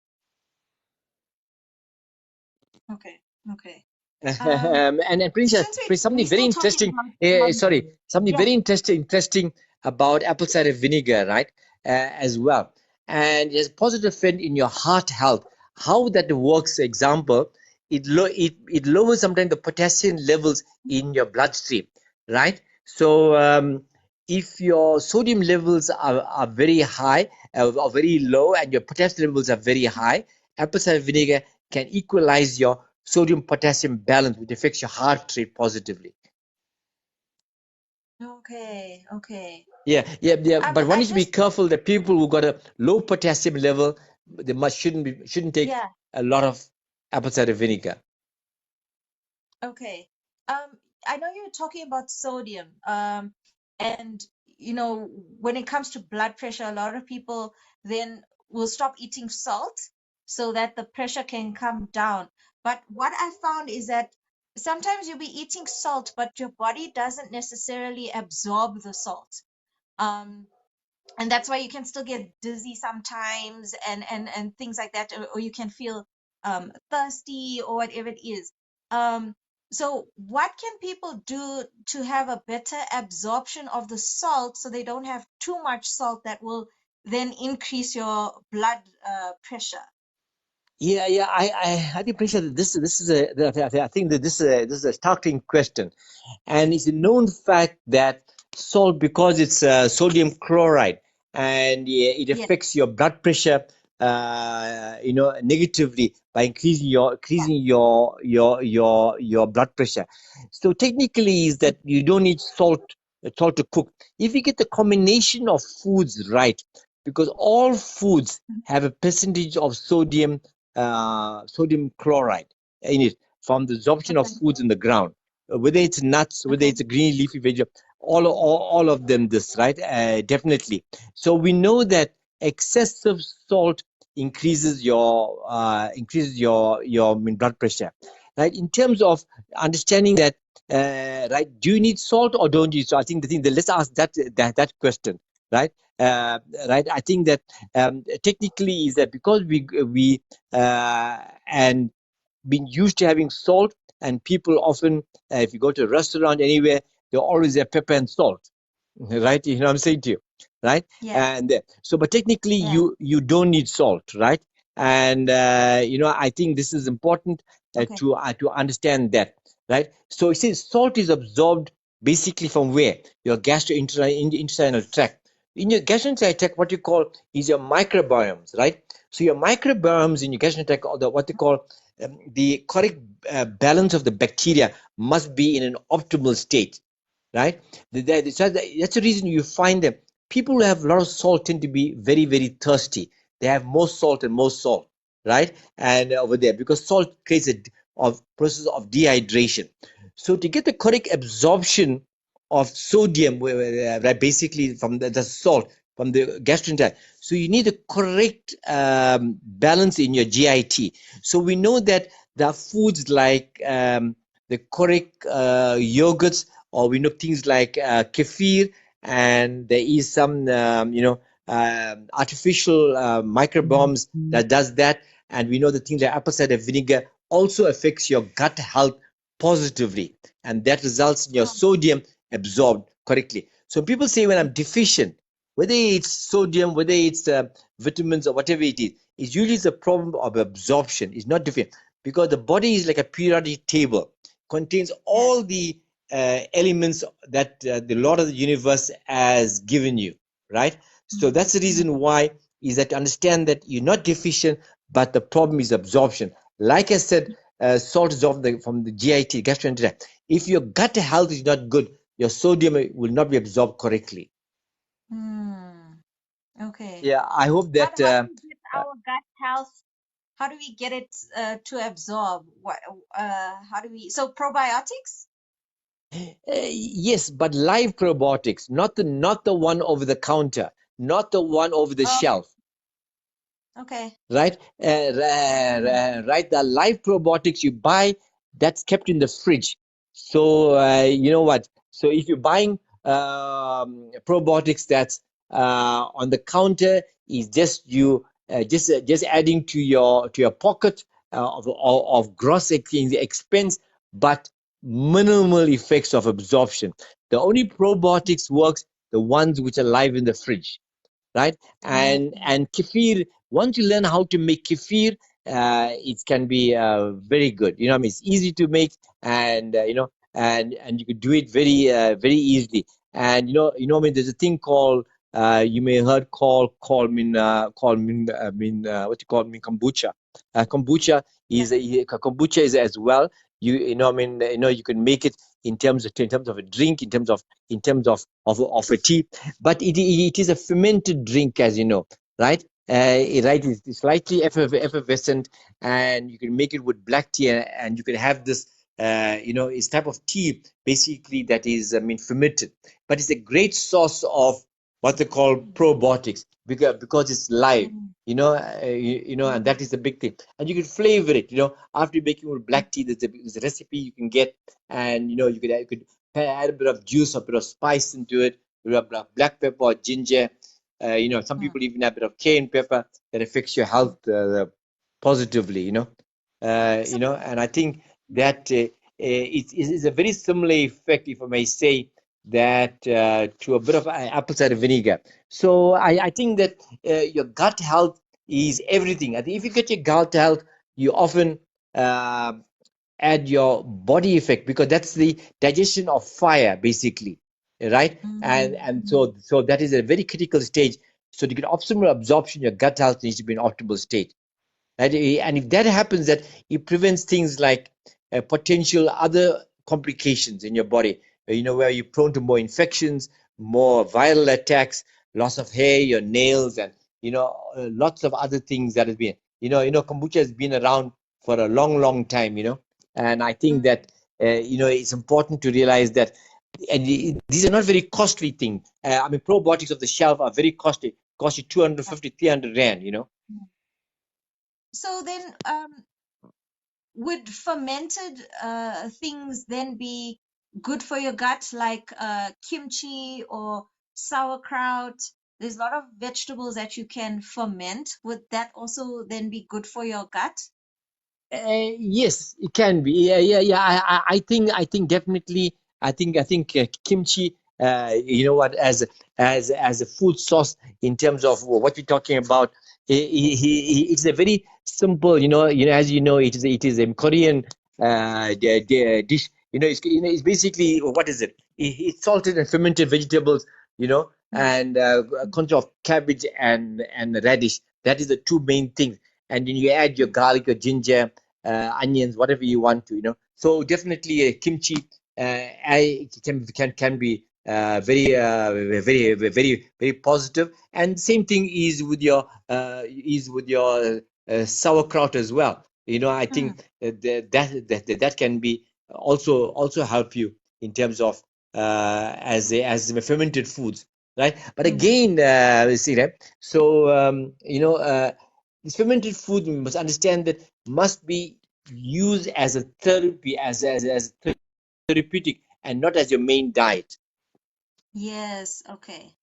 Speaker 1: Okay.
Speaker 2: And Prenisha,
Speaker 1: Since
Speaker 2: something
Speaker 1: we
Speaker 2: very
Speaker 1: still talking
Speaker 2: interesting.
Speaker 1: about
Speaker 2: Something
Speaker 1: yeah.
Speaker 2: very interesting about apple cider vinegar, right? As well, and there's a positive effect in your heart health. How that works? Example, it lowers sometimes the potassium levels in your bloodstream, right? So if your sodium levels are very high or very low, and your potassium levels are very high, apple cider vinegar can equalize your sodium potassium balance, which affects your heart rate positively.
Speaker 1: Okay.
Speaker 2: Yeah. But one
Speaker 1: I
Speaker 2: needs to be
Speaker 1: just
Speaker 2: careful that people who got a low potassium level, they shouldn't take
Speaker 1: yeah.
Speaker 2: a lot of apple cider vinegar.
Speaker 1: Okay. I know you're talking about sodium. And when it comes to blood pressure, a lot of people then will stop eating salt so that the pressure can come down. But what I found is that sometimes you'll be eating salt, but your body doesn't necessarily absorb the salt. Um, and that's why you can still get dizzy sometimes and things like that, or you can feel thirsty or whatever it is. So what can people do to have a better absorption of the salt so they don't have too much salt that will then increase your blood pressure?
Speaker 2: Yeah. I think, Prisha, that this is I think that this is a startling question, and it's a known fact that salt, because it's sodium chloride, and yeah, it
Speaker 1: Yeah,
Speaker 2: affects your blood pressure, negatively by increasing your blood pressure. So technically, is that you don't need salt to cook if you get the combination of foods right, because all foods have a percentage of sodium chloride in it from the absorption of
Speaker 1: okay,
Speaker 2: foods in the ground, whether it's nuts, whether
Speaker 1: okay,
Speaker 2: it's a green leafy vegetable, all of them, this, right? Definitely. So we know that excessive salt increases your blood pressure, right? In terms of understanding that, right? Do you need salt or don't you? So I think let's ask that question, right? Right. I think that technically is that because we and been used to having salt, and people often, if you go to a restaurant anywhere, they always have pepper and salt, right? You know what I'm saying to you, right?
Speaker 1: yeah,
Speaker 2: And so, but technically,
Speaker 1: yeah,
Speaker 2: you don't need salt, right? And I think this is important
Speaker 1: okay,
Speaker 2: to understand that, right? So it says salt is absorbed basically from where? Your gastrointestinal tract. In your gastrointestinal tract, what you call is your microbiomes, right? So your microbiomes in your gastrointestinal tract, or what they call the correct balance of the bacteria, must be in an optimal state. right? So that's the reason you find them. People who have a lot of salt tend to be very, very thirsty. They have more salt and more salt, right? And over there, because salt creates a of process of dehydration. So to get the correct absorption of sodium, right, basically from the salt from the gastrointestinal, so you need the correct balance in your GIT. So we know that there are foods like the correct yogurts, or we know things like kefir, and there is some artificial microbiomes that does that, and we know the things like apple cider vinegar also affects your gut health positively, and that results in your
Speaker 1: Oh,
Speaker 2: sodium absorbed correctly. So people say when I'm deficient, whether it's sodium, whether it's vitamins or whatever it is, it's usually the problem of absorption. It's not deficient because the body is like a periodic table, contains
Speaker 1: yeah.
Speaker 2: all the elements that the Lord of the universe has given you, right? So that's the
Speaker 1: Mm.
Speaker 2: reason why is that to understand that you're not deficient, but the problem is absorption. Like I said, salt is from the GIT, gastrointestinal. If your gut health is not good, your sodium will not be absorbed correctly.
Speaker 1: Mm. Okay.
Speaker 2: Yeah, I hope
Speaker 1: How
Speaker 2: that
Speaker 1: how do we get our gut health? How do we get it to absorb? What how do we so probiotics?
Speaker 2: yes, but live probiotics, not the one over the counter, not the one over the
Speaker 1: Oh,
Speaker 2: shelf.
Speaker 1: okay.
Speaker 2: Right?
Speaker 1: Mm.
Speaker 2: Right. The live probiotics you buy, that's kept in the fridge. So you know what? So if you're buying probiotics that's on the counter, is just you just adding to your pocket of gross expense, but minimal effects of absorption. The only probiotics works the ones which are live in the fridge, right?
Speaker 1: Okay.
Speaker 2: And kefir, once you learn how to make kefir, it can be very good. You know, I mean, it's easy to make, and and you could do it very easily. And I mean, there's a thing called you may have heard what you call mean kombucha.
Speaker 1: Yeah.
Speaker 2: Kombucha is as well. I mean, you can make it in terms of a drink, in terms of a tea, but it is a fermented drink, as you know, right? Right, it's slightly effervescent, and you can make it with black tea, and you can have this, it's type of tea basically that is, I mean, fermented, but it's a great source of what they call probiotics because it's live.
Speaker 1: Mm.
Speaker 2: And that is the big thing. And you can flavor it. After making with
Speaker 1: Mm.
Speaker 2: black tea, there's a recipe you can get, and you could add a bit of juice, a bit of spice into it, a bit of black pepper or ginger. Some
Speaker 1: Mm.
Speaker 2: people even add a bit of cayenne pepper that affects your health positively.
Speaker 1: So
Speaker 2: And I think that it's a very similar effect, if I may say, that to a bit of apple cider vinegar. So I think that your gut health is everything. I think if you get your gut health, you often uh, add your body effect, because that's the digestion of fire basically, right? And
Speaker 1: mm.
Speaker 2: so that is a very critical stage. So to get optimal absorption, your gut health needs to be in optimal state, right? And if that happens, that it prevents things like potential other complications in your body, where you're prone to more infections, more viral attacks, loss of hair, your nails, and lots of other things that has been, kombucha has been around for a long time, and I think
Speaker 1: Mm.
Speaker 2: that it's important to realize that, and these are not very costly things. I mean, probiotics of the shelf are very costly, cost you 250, 300 rand,
Speaker 1: Mm. So then, would fermented things then be good for your gut, like kimchi or sauerkraut? There's a lot of vegetables that you can ferment. Would that also then be good for your gut?
Speaker 2: Yes, it can be. Yeah. I think definitely. I think kimchi. You know what? As a food source, in terms of what we're talking about, it's a very simple. As you know, it is a Korean dish. It's basically, what is it? It's salted and fermented vegetables.
Speaker 1: Mm.
Speaker 2: And a bunch of cabbage and radish. That is the two main things, and then you add your garlic or ginger, onions, whatever you want to. So definitely kimchi can be very positive. And same thing is with your sauerkraut as well. I
Speaker 1: Mm,
Speaker 2: think that can be also help you in terms of as fermented foods, right? But
Speaker 1: mm.
Speaker 2: again, you see that. So this fermented food, we must understand that must be used as a therapy, as therapeutic, and not as your main diet.
Speaker 1: Yes. Okay.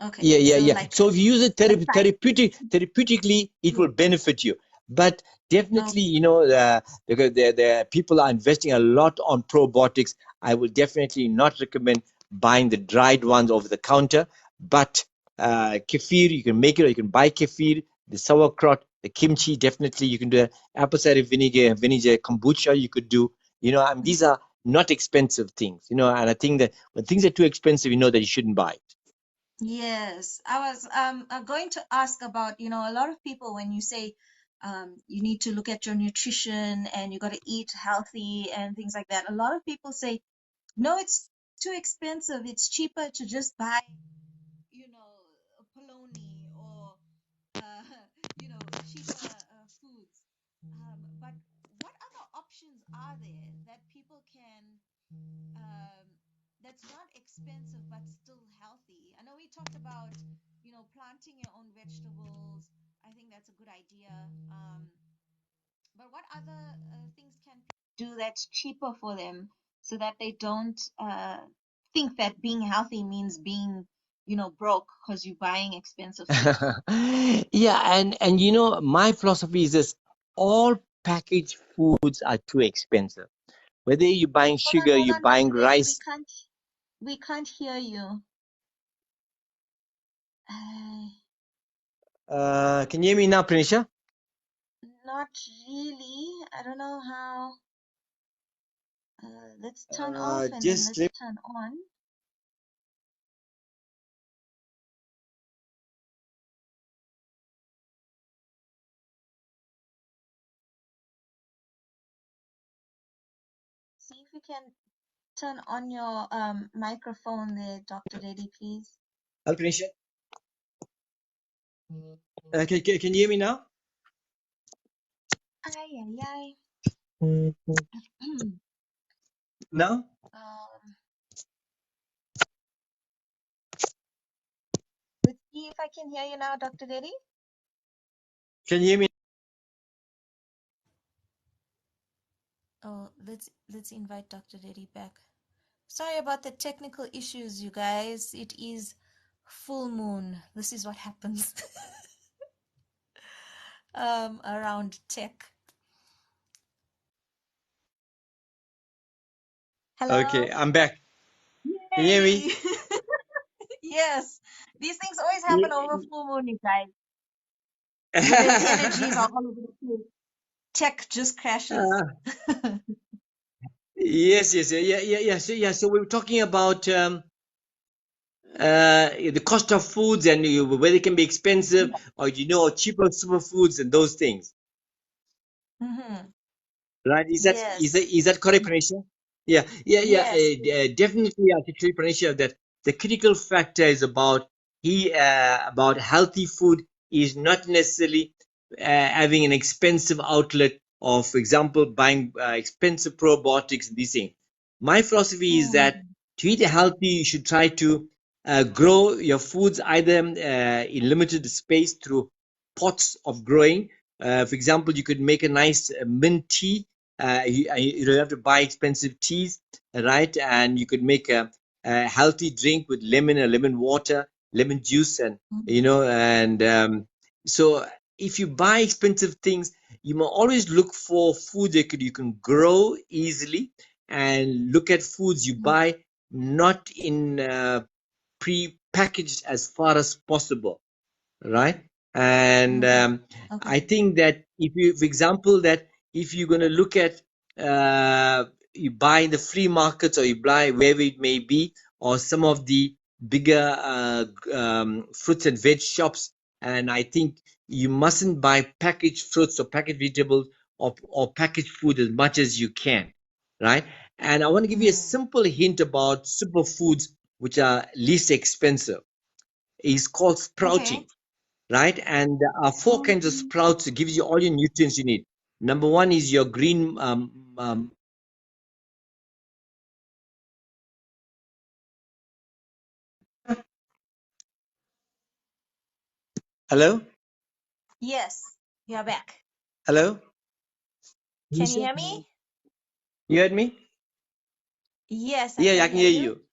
Speaker 1: Okay.
Speaker 2: Yeah, yeah,
Speaker 1: So
Speaker 2: yeah. So if you use it
Speaker 1: like side.
Speaker 2: therapeutically, it will
Speaker 1: Yeah.
Speaker 2: benefit you. But definitely,
Speaker 1: Okay.
Speaker 2: because the people are investing a lot on probiotics, I will definitely not recommend buying the dried ones over the counter. But kefir, you can make it, or you can buy kefir, the sauerkraut, the kimchi. Definitely, you can do apple cider vinegar, kombucha. You could do. These are not expensive things. And I think that when things are too expensive, that you shouldn't buy.
Speaker 1: Yes, I was going to ask about, a lot of people when you say you need to look at your nutrition and you got to eat healthy and things like that. A lot of people say, no, it's too expensive. It's cheaper to just buy, a polony or uh, cheaper foods. But what other options are there that people can um, that's not expensive but still healthy? I know we talked about, planting your own vegetables. I think that's a good idea. But what other things can people do that's cheaper for them so that they don't think that being healthy means being, broke because you're buying expensive stuff?
Speaker 2: Yeah, and my philosophy is this: all packaged foods are too expensive. Whether you're buying sugar,
Speaker 1: Hold
Speaker 2: you're
Speaker 1: on, Dr.
Speaker 2: buying
Speaker 1: Reddy,
Speaker 2: rice.
Speaker 1: we can't hear you. Uh,
Speaker 2: Can you hear me now, Prenisha?
Speaker 1: Not really. I don't know how. Let's turn off and then
Speaker 2: Just
Speaker 1: let's turn on. See if you can turn on your microphone there, Dr. Reddy, please.
Speaker 2: hello, Prenisha. Can you hear me now?
Speaker 1: Ay, ay, ay.
Speaker 2: Now?
Speaker 1: um, let's see if I can hear you now, Dr. Reddy.
Speaker 2: Can you hear me?
Speaker 1: Oh, let's invite Dr. Reddy back. Sorry about the technical issues, you guys. It is full moon. This is what happens around tech. Hello?
Speaker 2: Okay, I'm back. Can you hear
Speaker 1: Yay!
Speaker 2: me?
Speaker 1: Yes, these things always happen over
Speaker 2: Ye-
Speaker 1: full moon, you guys. The energies are all over the place. Tech just crashes.
Speaker 2: Uh, yes, yes, yeah. So we were talking about the cost of foods and whether it can be expensive
Speaker 1: Yeah.
Speaker 2: or cheaper superfoods and those things.
Speaker 1: Mm-hmm.
Speaker 2: Right? Is that is that
Speaker 1: Yes.
Speaker 2: is that correct, Pranisha? Yeah, yeah, yeah.
Speaker 1: Yes.
Speaker 2: Definitely, I can tell you, Pranisha, that the critical factor is about healthy food is not necessarily having an expensive outlet, or, for example, buying expensive probiotics and these things. My philosophy is that
Speaker 1: Mm-hmm.
Speaker 2: to eat healthy, you should try to grow your foods either in limited space through pots of growing. For example, you could make a nice mint tea. You don't have to buy expensive teas, right? And you could make a healthy drink with lemon and lemon water, lemon juice, and so if you buy expensive things, you must always look for food that you can grow easily, and look at foods you
Speaker 1: Mm-hmm.
Speaker 2: buy not in pre-packaged as far as possible, right? And
Speaker 1: Mm-hmm. Okay.
Speaker 2: I think that if you, for example, that if you're going to look at you buy in the free markets, or you buy wherever it may be, or some of the bigger fruits and veg shops, and I think you mustn't buy packaged fruits or packaged vegetables, or packaged food as much as you can, right? And I want to give you a
Speaker 1: Mm.
Speaker 2: simple hint about superfoods which are least expensive. It's called
Speaker 1: Okay.
Speaker 2: sprouting, right? And there are four kinds of
Speaker 1: Mm.
Speaker 2: sprouts that gives you all your nutrients you need. Number one is your green. Hello,
Speaker 1: Yes, you're back.
Speaker 2: hello,
Speaker 1: Can you
Speaker 2: Prenisha?
Speaker 1: hear me?
Speaker 2: You heard me?
Speaker 1: Yes, I
Speaker 2: Yeah,
Speaker 1: can
Speaker 2: I can
Speaker 1: hear
Speaker 2: hear
Speaker 1: you.
Speaker 2: you.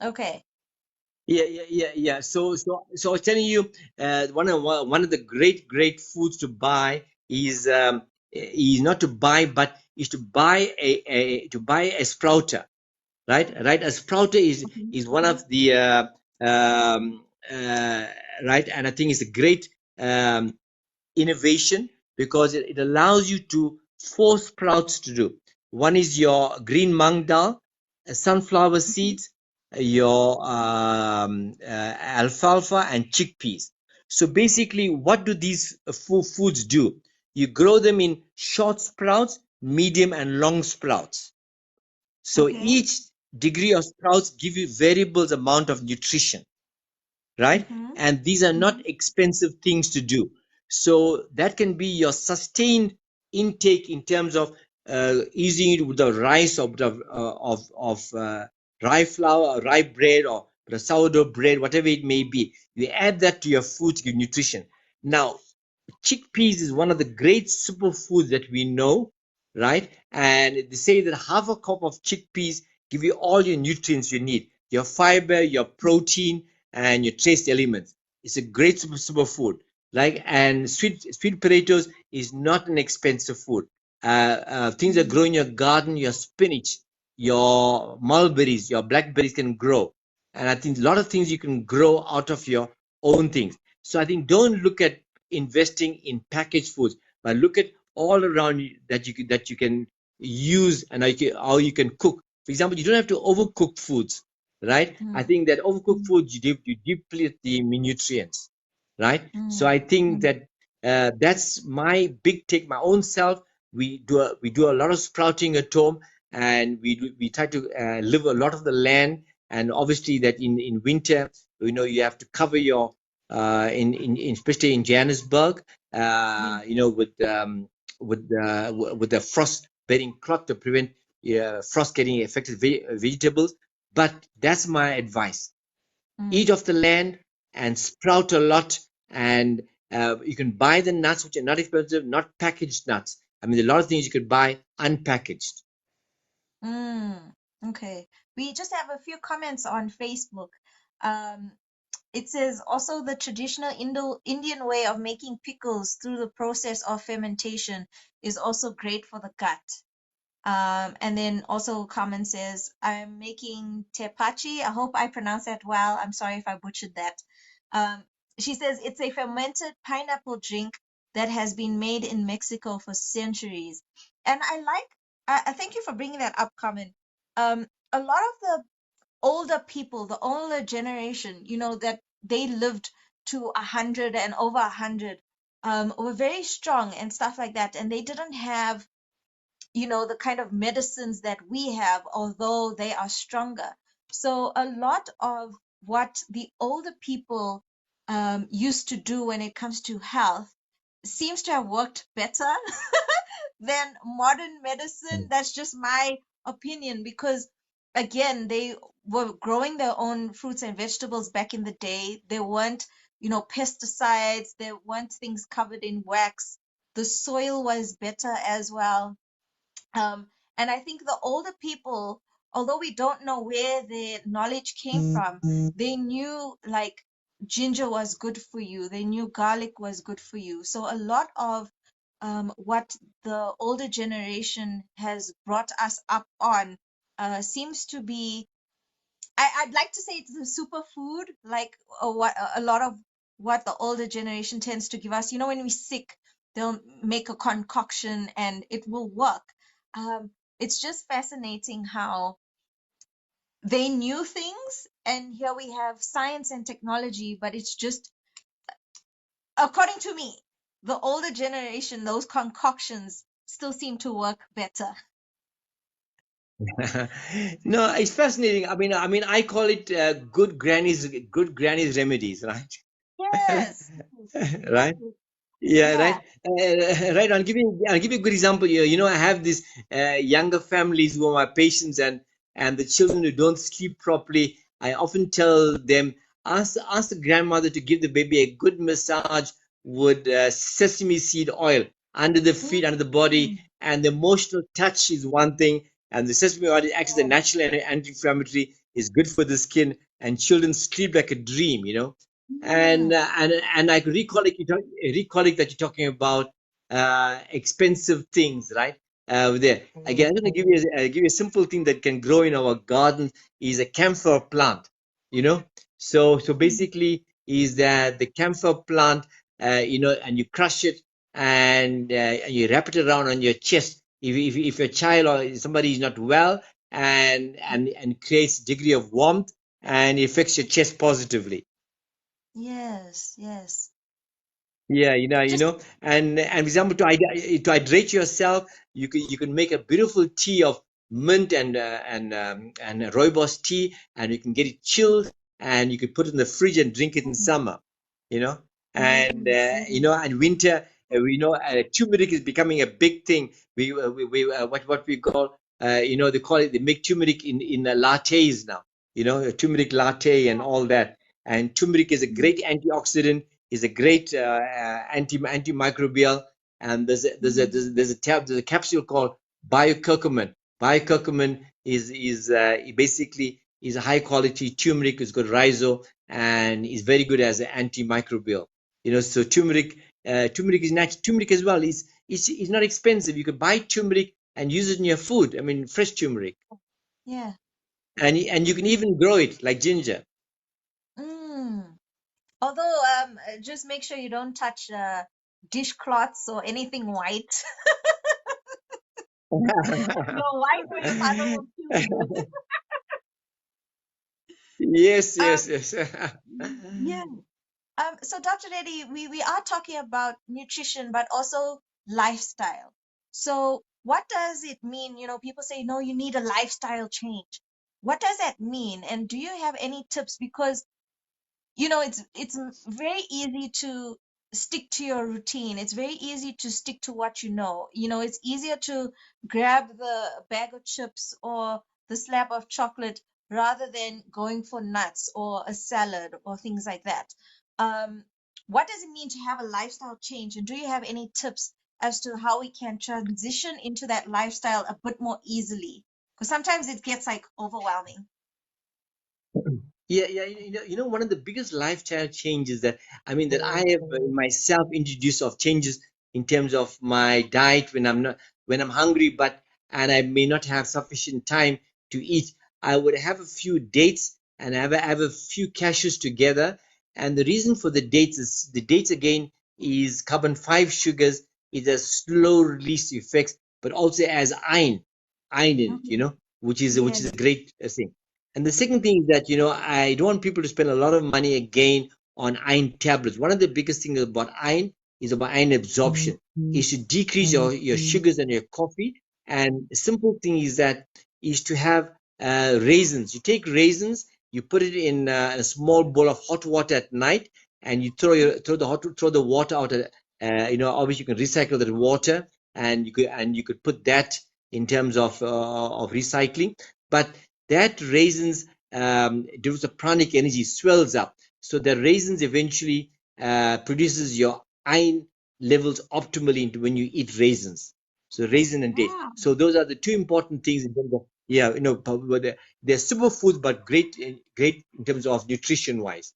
Speaker 1: Okay.
Speaker 2: Yeah. So I was telling you, one of the great foods to buy is not to buy, but is to buy a sprouter, right? Right, a sprouter
Speaker 1: Okay.
Speaker 2: is one of the um, uh, right, and I think it's a great innovation because it allows you to four sprouts to do. One is your green mung dal, sunflower
Speaker 1: Mhm.
Speaker 2: seeds, your alfalfa, and chickpeas. So basically, what do these foods do? You grow them in short sprouts, medium, and long sprouts. So
Speaker 1: Okay.
Speaker 2: each degree of sprouts give you variables amount of nutrition, right?
Speaker 1: Mm-hmm.
Speaker 2: And these are not expensive things to do. So that can be your sustained intake in terms of using it with the rice or of rye flour or rye bread or the sourdough bread, whatever it may be. You add that to your food to give nutrition. Now, chickpeas is one of the great superfoods that we know, right? And they say that half a cup of chickpeas give you all your nutrients you need, your fiber, your protein, and your trace elements. It's a great superfood. Like, and sweet potatoes is not an expensive food. Things that grow in your garden, your spinach, your mulberries, your blackberries can grow. And I think a lot of things you can grow out of your own things. So I think don't look at investing in packaged foods, but look at all around you that you can use and how you can cook. For example, you don't have to overcook foods, right? I
Speaker 1: Mm.
Speaker 2: think that overcooked foods you deplete the nutrients, right? So
Speaker 1: Mm.
Speaker 2: I think
Speaker 1: Mm.
Speaker 2: that that's my big take. My own self, we do a lot of sprouting at home, and we try to live a lot of the land, and obviously that in winter, you have to cover your in especially in Johannesburg,
Speaker 1: Yeah.
Speaker 2: with the frost bedding cloth to prevent frost getting affected vegetables. But that's my advice: eat
Speaker 1: Mm.
Speaker 2: off the land and sprout a lot, and you can buy the nuts which are not expensive, not packaged nuts. I mean, there are a lot of things you could buy unpackaged.
Speaker 1: Mm. Okay. We just have a few comments on Facebook. Um, it says also the traditional Indian way of making pickles through the process of fermentation is also great for the gut. And then also comment says, I'm making tepache. I hope I pronounced that well. I'm sorry if I butchered that. Um, she says it's a fermented pineapple drink that has been made in Mexico for centuries. And I thank you for bringing that up, Carmen. A lot of the older people, the older generation, that they lived to 100 and over 100, were very strong and stuff like that. And they didn't have the kind of medicines that we have, although they are stronger. So a lot of what the older people used to do when it comes to health seems to have worked better than modern medicine. That's just my opinion because, again, they were growing their own fruits and vegetables back in the day. There weren't, pesticides, there weren't things covered in wax. The soil was better as well. And I think the older people, although we don't know where their knowledge came from, they knew like ginger was good for you, they knew garlic was good for you. So a lot of what the older generation has brought us up on seems to be, I'd like to say it's the superfood, like what a lot of what the older generation tends to give us. When we're sick, they'll make a concoction and it will work. It's just fascinating how they knew things, and here we have science and technology, but it's just, according to me, the older generation, those concoctions still seem to work better.
Speaker 2: No, it's fascinating. I call it good granny's remedies, right?
Speaker 1: Yes,
Speaker 2: Right?
Speaker 1: exactly.
Speaker 2: Yeah,
Speaker 1: Yeah.
Speaker 2: right. Right. I'll give you a good example here. I have these younger families who are my patients, and the children who don't sleep properly. I often tell them, ask the grandmother to give the baby a good massage with sesame seed oil under the feet, under the body,
Speaker 1: Mm.
Speaker 2: and the emotional touch is one thing. And the sesame oil acts as a
Speaker 1: Yeah.
Speaker 2: natural anti-inflammatory, is good for the skin, and children sleep like a dream. And
Speaker 1: Mm.
Speaker 2: and I recollect that you're talking about expensive things, right? There again, I'm going to give you a simple thing that can grow in our garden is a camphor plant. So basically is that the camphor plant, and you crush it and you wrap it around on your chest. If your child or somebody is not well, and creates degree of warmth and it affects your chest positively.
Speaker 1: Yes, yes.
Speaker 2: Yeah,
Speaker 1: Just
Speaker 2: and for example, to hydrate yourself, you can make a beautiful tea of mint and rooibos tea, and you can get it chilled, and you can put it in the fridge and drink it in
Speaker 1: mm,
Speaker 2: summer, you know, and
Speaker 1: yes, yes.
Speaker 2: and winter, turmeric is becoming a big thing. What we call, they call it, they make turmeric in lattes now, a turmeric latte and all that, and turmeric is a
Speaker 1: Mm,
Speaker 2: great antioxidant, is a great antimicrobial, and
Speaker 1: mm,
Speaker 2: there's a capsule called biocurcumin. Biocurcumin is basically is a high quality turmeric. It's got rhizo and is very good as an antimicrobial. So turmeric is natural. Turmeric as well is not expensive. You can buy turmeric and use it in your food. I mean, fresh turmeric,
Speaker 1: yeah.
Speaker 2: and you can even grow it like ginger.
Speaker 1: Mm. Although, just make sure you don't touch dishcloths or anything white. Your white with father will kill you.
Speaker 2: Yes, yes,
Speaker 1: Um,
Speaker 2: yes.
Speaker 1: yeah. So Dr. Reddy, we are talking about nutrition, but also lifestyle. So what does it mean? People say, no, you need a lifestyle change. What does that mean? And do you have any tips? Because it's very easy to stick to your routine. It's very easy to stick to what it's easier to grab the bag of chips or the slab of chocolate rather than going for nuts or a salad or things like that. um what does it mean to have a lifestyle change, and do you have any tips as to how we can transition into that lifestyle a bit more easily, because sometimes it gets like overwhelming.
Speaker 2: Yeah, yeah. One of the biggest lifestyle changes that I have myself introduced of changes in terms of my diet when I'm hungry, and I may not have sufficient time to eat. I would have a few dates and have a few cashews together. And the reason for the dates again is carbon five sugars. It has slow release effects, but also has iron in it,
Speaker 1: Mhm.
Speaker 2: which is
Speaker 1: Yes.
Speaker 2: a great thing. And the second thing is that, I don't want people to spend a lot of money again on iron tablets. One of the biggest things about iron is about iron absorption. Is to decrease your sugars and your coffee. And the simple thing is to have raisins. You take raisins, you put it in a small bowl of hot water at night, and you throw the water out. Obviously you can recycle that water, and you could put that in terms of recycling. But that raisins develops a pranic energy, swells up. So the raisins eventually produces your iron levels optimally into when you eat raisins. So raisin and dates.
Speaker 1: Wow.
Speaker 2: So those are the two important things in terms of, yeah, but they're superfoods, but great in terms of nutrition wise,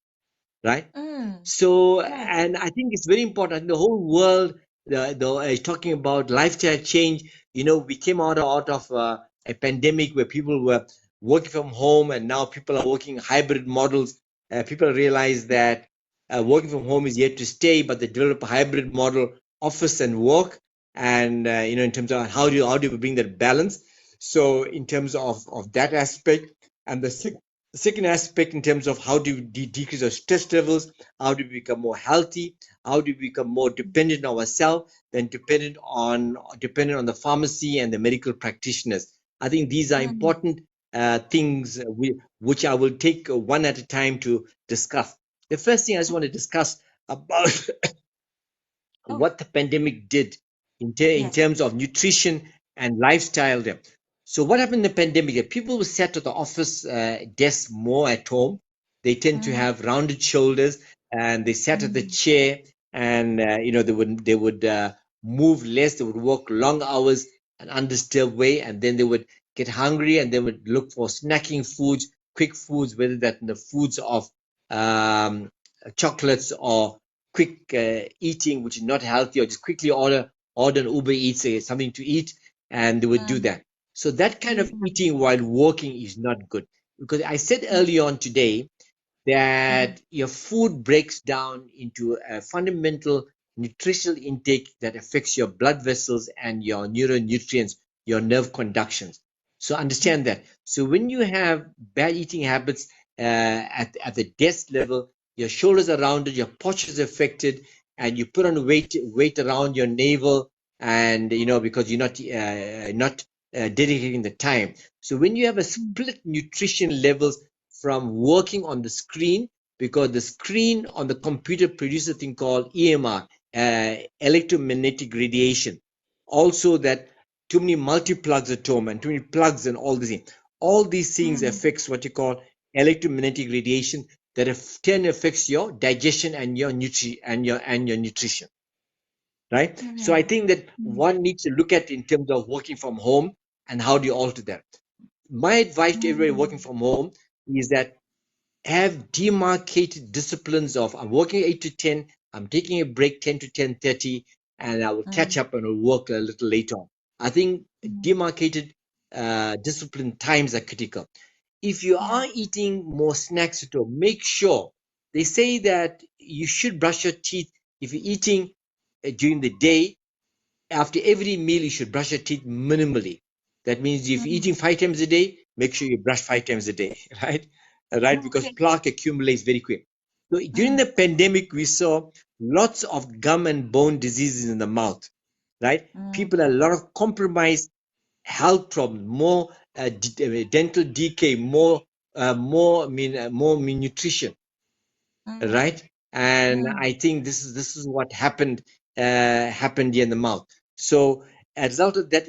Speaker 2: right?
Speaker 1: Mm.
Speaker 2: So,
Speaker 1: Yes.
Speaker 2: and I think it's very important. The whole world, is talking about lifestyle change. We came out of a pandemic where people were working from home, and now people are working hybrid models. People realize that working from home is yet to stay, but they develop a hybrid model, office and work, and in terms of how do we bring that balance. So, in terms of that aspect, and the second aspect in terms of how do we decrease our stress levels, how do we become more healthy, how do we become more dependent on ourselves than dependent on the pharmacy and the medical practitioners. I think these are
Speaker 1: Mm.
Speaker 2: important things which I will take one at a time to discuss. The first thing I just want to discuss about
Speaker 1: Oh,
Speaker 2: what the pandemic did in
Speaker 1: yes.
Speaker 2: terms of nutrition and lifestyle there. So what happened in the pandemic? People were sat at the office desk more at home. They tend to
Speaker 1: Mm.
Speaker 2: have rounded shoulders, and they sat at the
Speaker 1: Mm.
Speaker 2: chair, and they would move less. They would work long hours, an undisturbed way, and then they would get hungry, and they would look for snacking foods, quick foods, whether that in the foods of um, chocolates or quick eating, which is not healthy, or just quickly order an Uber Eats something to eat, and they would do
Speaker 1: Mm.
Speaker 2: that. So that kind of
Speaker 1: Mm.
Speaker 2: eating while working is not good, because I said
Speaker 1: Mm.
Speaker 2: early on today
Speaker 1: Mm.
Speaker 2: that your food breaks down into a fundamental nutritional intake that affects your blood vessels and your neuronutrients, your nerve conductions. So
Speaker 1: Mm.
Speaker 2: understand that. So when you have bad eating habits at the desk level, your shoulders are rounded, your posture is affected, and you put on weight around your navel, and because you're not dedicating the time. So when you have a
Speaker 1: Mm.
Speaker 2: split nutrition levels from working on the screen, because the screen on the computer produces a thing called EMR, electromagnetic radiation. Also, that too many multi-plugs at home and too many plugs and all these things. All these things
Speaker 1: Mm.
Speaker 2: affects what you call electromagnetic radiation that then affects your digestion and your nutrition, right? So I
Speaker 1: Mm.
Speaker 2: think that
Speaker 1: Mm.
Speaker 2: one needs to look at in terms of working from home and how do you alter that. My advice to everybody working
Speaker 1: Mm.
Speaker 2: from home is that have demarcated disciplines of I'm working 8 to 10, I'm taking a break 10 to 10:30, and I will catch
Speaker 1: Mm.
Speaker 2: up and will work a little later on. I think
Speaker 1: Mm.
Speaker 2: demarcated discipline times are critical. If you
Speaker 1: Yeah.
Speaker 2: are eating more snacks at home, make sure they say that you should brush your teeth if you're eating during the day. After every meal, you should brush your teeth minimally. That means if you're
Speaker 1: Mm.
Speaker 2: eating 5 times a day, make sure you brush 5 times a day, right? Right, because
Speaker 1: Okay.
Speaker 2: plaque accumulates very quick. So during
Speaker 1: Mm.
Speaker 2: the pandemic, we saw lots of gum and bone diseases in the mouth, right?
Speaker 1: Mm.
Speaker 2: People had a lot of compromised health problems, more dental decay, more malnutrition,
Speaker 1: Mm.
Speaker 2: right? And
Speaker 1: Mm.
Speaker 2: I think this is what happened here in the mouth. So as a result of that,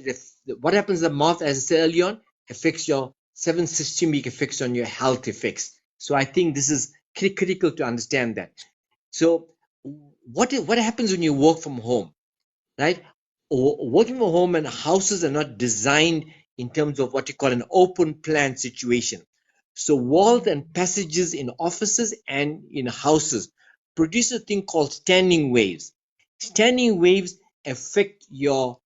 Speaker 2: what happens in the mouth, as I said earlier on, affects your seven systemic effects on your health effects. So I think this is critical to understand that. So what happens when you work from home? Right? Working from home and houses are not designed in terms of what you call an open plan situation. So walls
Speaker 1: Mm.
Speaker 2: and passages in offices and in houses produce a thing called standing waves. Standing waves affect your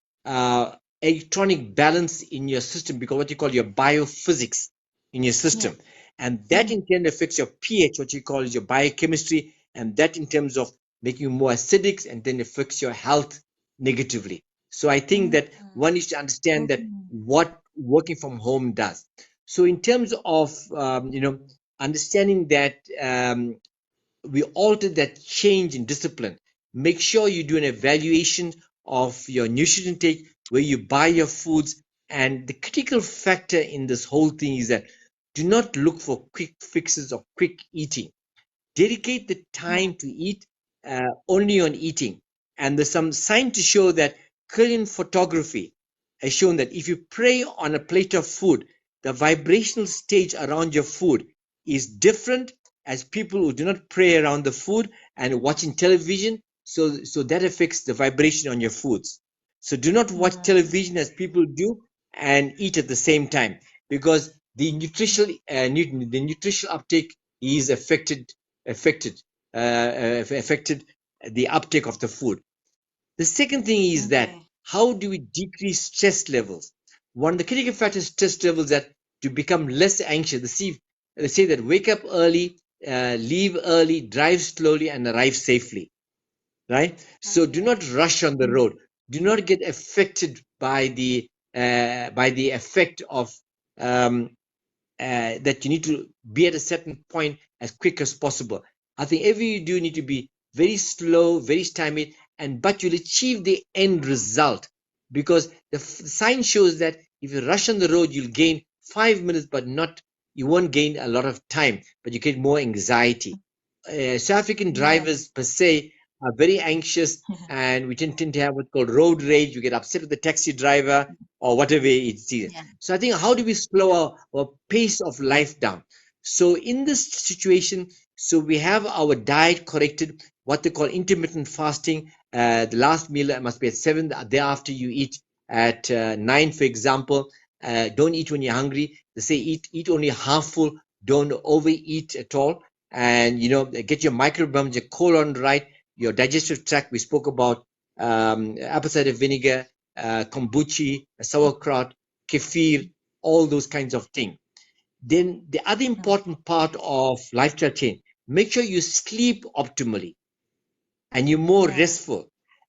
Speaker 2: electronic balance in your system, because what you call your biophysics in your
Speaker 1: Yes.
Speaker 2: system. And that
Speaker 1: Mm.
Speaker 2: in turn affects your pH, what you call is your biochemistry, and that in terms of making you more acidic, and then affects your health negatively. So I think
Speaker 1: Mm.
Speaker 2: that one needs to understand that
Speaker 1: Mm.
Speaker 2: what working from home does. So in terms of understanding that we alter that change in discipline, make sure you do an evaluation of your nutrition intake, where you buy your foods. And the critical factor in this whole thing is that do not look for quick fixes or quick eating. Dedicate the
Speaker 1: Yeah.
Speaker 2: time to eat only on eating. And there's some sign to show that Korean photography has shown that if you pray on a plate of food, the vibrational stage around your food is different as people who do not pray around the food and watching television. So that affects the vibration on your foods. So do not watch
Speaker 1: Mm.
Speaker 2: television as people do and eat at the same time, because the nutritional uptake is affected the uptake of the food. The second thing is that
Speaker 1: Okay.
Speaker 2: how do we decrease stress levels? One of the critical factors stress levels that to become less anxious. They say that wake up early, leave early, drive slowly, and arrive safely. Right. So do
Speaker 1: Okay.
Speaker 2: not rush on the
Speaker 1: Mm.
Speaker 2: road. Do not get affected by the effect of um, that you need to be at a certain point as quick as possible. I think every you do need to be very slow, very stymied, but you'll achieve the end result, because the science shows that If you rush on the road, you'll gain 5 minutes, but you won't gain a lot of time, but you get more anxiety. South African drivers
Speaker 1: Yes.
Speaker 2: per se are very anxious, and we tend to have what's called road rage. You get upset with the taxi driver or whatever it is.
Speaker 1: Yeah.
Speaker 2: So I think, how do we slow our pace of life down? So in this situation, so we have our diet corrected, what they call intermittent fasting. The last meal must be at 7. The day after you eat at 9, for example. Don't eat when you're hungry. They say eat only half full. Don't overeat at all. And get your microbiomes, your colon right, your digestive tract. We spoke about apple cider vinegar, kombucha, sauerkraut, kefir, all those kinds of things. Then the other important part of lifestyle change: make sure you sleep optimally and you're more
Speaker 1: Yeah.
Speaker 2: restful.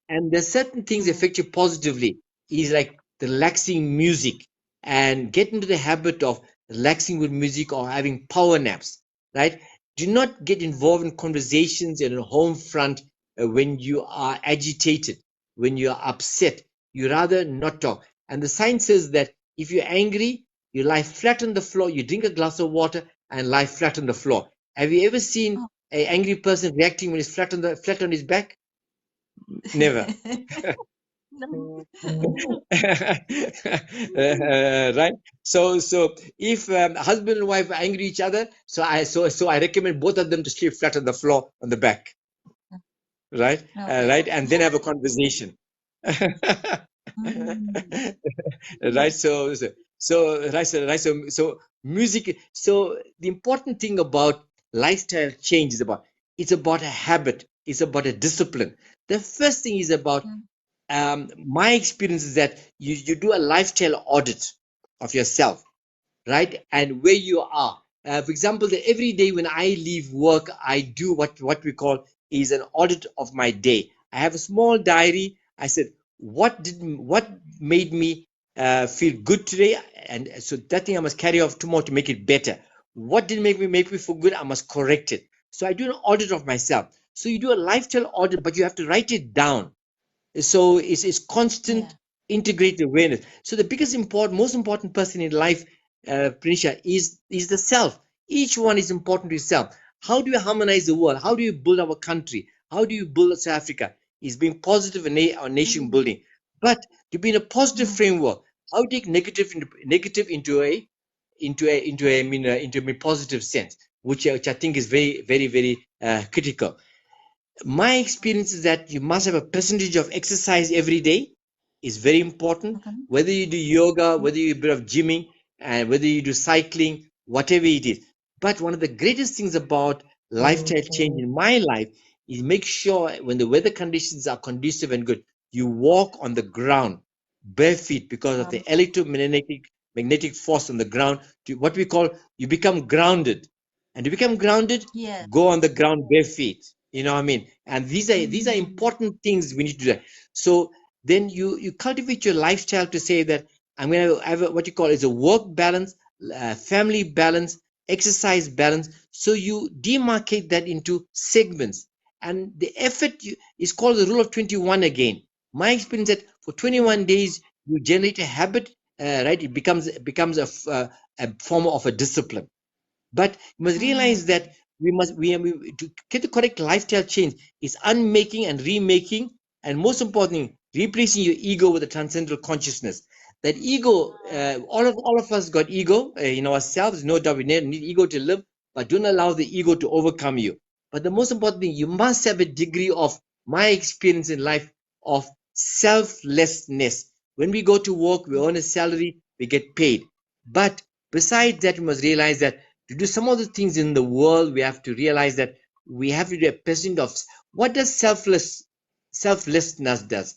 Speaker 2: And there's certain things
Speaker 1: Mm.
Speaker 2: affect you positively. Is like the relaxing music, and get into the habit of relaxing with music or having power naps, right? Do not get involved in conversations in a home front when you are agitated, when you are upset. You rather not talk. And the science says that if you're angry, you lie flat on the floor, you drink a glass of water and lie flat on the floor. Have you ever seen
Speaker 1: Oh.
Speaker 2: an angry person reacting when he's flat on his back? Never.
Speaker 1: No.
Speaker 2: Right. So if husband and wife are angry at each other, so I recommend both of them to sleep flat on the floor on the back, right?
Speaker 1: Okay.
Speaker 2: Right, and then have a conversation.
Speaker 1: Mm.
Speaker 2: Right. So music. So the important thing about lifestyle change is it's about a habit. It's about a discipline. The first thing is about
Speaker 1: Mm.
Speaker 2: my experience is that you do a lifestyle audit of yourself, right? And where you are. For example, every day when I leave work, I do what we call is an audit of my day. I have a small diary. I said, what made me feel good today, and so that thing I must carry off tomorrow to make it better. What did make me feel good? I must correct it. So I do an audit of myself. So you do a lifestyle audit, but you have to write it down. So it's
Speaker 1: Yeah.
Speaker 2: constant integrated awareness. So the most important person in life, Prenisha, is the self. Each one is important to yourself. How do you harmonize the world? How do you build our country? How do you build South Africa? Is being positive in our nation
Speaker 1: Mm.
Speaker 2: building. But to be in a positive
Speaker 1: Mm.
Speaker 2: framework, how do you take negative into a positive sense, which I think is very, very, very critical. My experience is that you must have a percentage of exercise every day. Is very important.
Speaker 1: Okay.
Speaker 2: Whether you do yoga,
Speaker 1: Mm.
Speaker 2: whether you do a bit of gymming, and whether you do cycling, whatever it is. But one of the greatest things about lifestyle change in my life is make sure when the weather conditions are conducive and good, you walk on the ground bare feet because of the electromagnetic force on the ground. To what we call, you become grounded, and to become grounded,
Speaker 1: Yeah.
Speaker 2: go on the ground bare feet. You know what I mean? And these are
Speaker 1: Mm.
Speaker 2: important things we need to do. So then you cultivate your lifestyle to say that I'm going to have what you call is a work balance, family balance, exercise balance. So you demarcate that into segments, and the effort is called the rule of 21 again. My experience that for
Speaker 1: Mm.
Speaker 2: 21 days you generate a habit, right? It becomes a form of a discipline. But you must realize
Speaker 1: Mm.
Speaker 2: that to get the correct lifestyle change is unmaking and remaking, and most importantly, replacing your ego with a transcendental consciousness. That ego, all of us got ego in ourselves. No doubt we need ego to live, but don't allow the ego to overcome you. But the most important thing, you must have a degree of my experience in life of selflessness. When we go to work, we earn a salary, we get paid. But besides that, we must realize that to do some of the things in the world, we have to realize that we have to do a percent of what does selflessness does.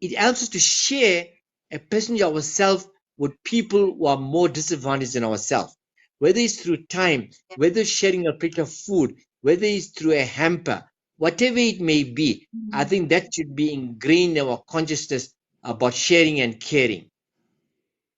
Speaker 2: It helps us to share a percentage of ourselves with people who are more disadvantaged than ourselves. Whether it's through time, whether it's sharing a plate of food, whether it's through a hamper, whatever it may be, I
Speaker 1: Mm.
Speaker 2: think that should be ingrained in our consciousness about sharing and caring,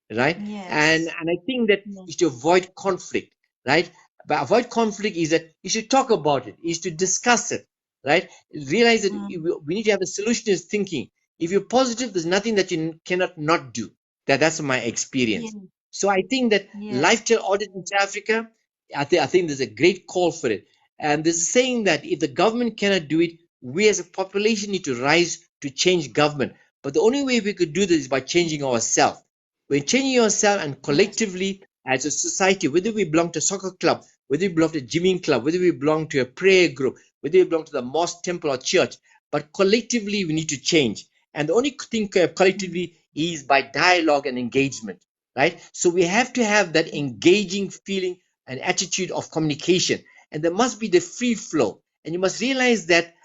Speaker 2: right? and
Speaker 1: Yes.
Speaker 2: and I think that
Speaker 1: Yeah.
Speaker 2: is to avoid conflict, right? But avoid conflict is that you should talk about it, is to discuss it, right? Realize that
Speaker 1: Mm.
Speaker 2: we need to have a solutionist thinking. If you're positive, there's nothing that you cannot not do. That's my experience.
Speaker 1: Yes.
Speaker 2: So I think that
Speaker 1: Yes.
Speaker 2: lifestyle audit in South Africa, I think there's a great call for it. And there's a saying that if the government cannot do it, we as a population need to rise to change government. But the only way we could do this is by changing ourselves. When changing ourselves and
Speaker 1: Yes.
Speaker 2: collectively as a society, whether we belong to a soccer club, whether we belong to a gymming club, whether we belong to a prayer group, whether we belong to the mosque, temple, or church, but collectively we need to change. And the only thing
Speaker 1: Mm.
Speaker 2: collectively is by dialogue and engagement, right? So we have to have that engaging feeling and attitude of communication. And there must be the free flow. And you must realize that,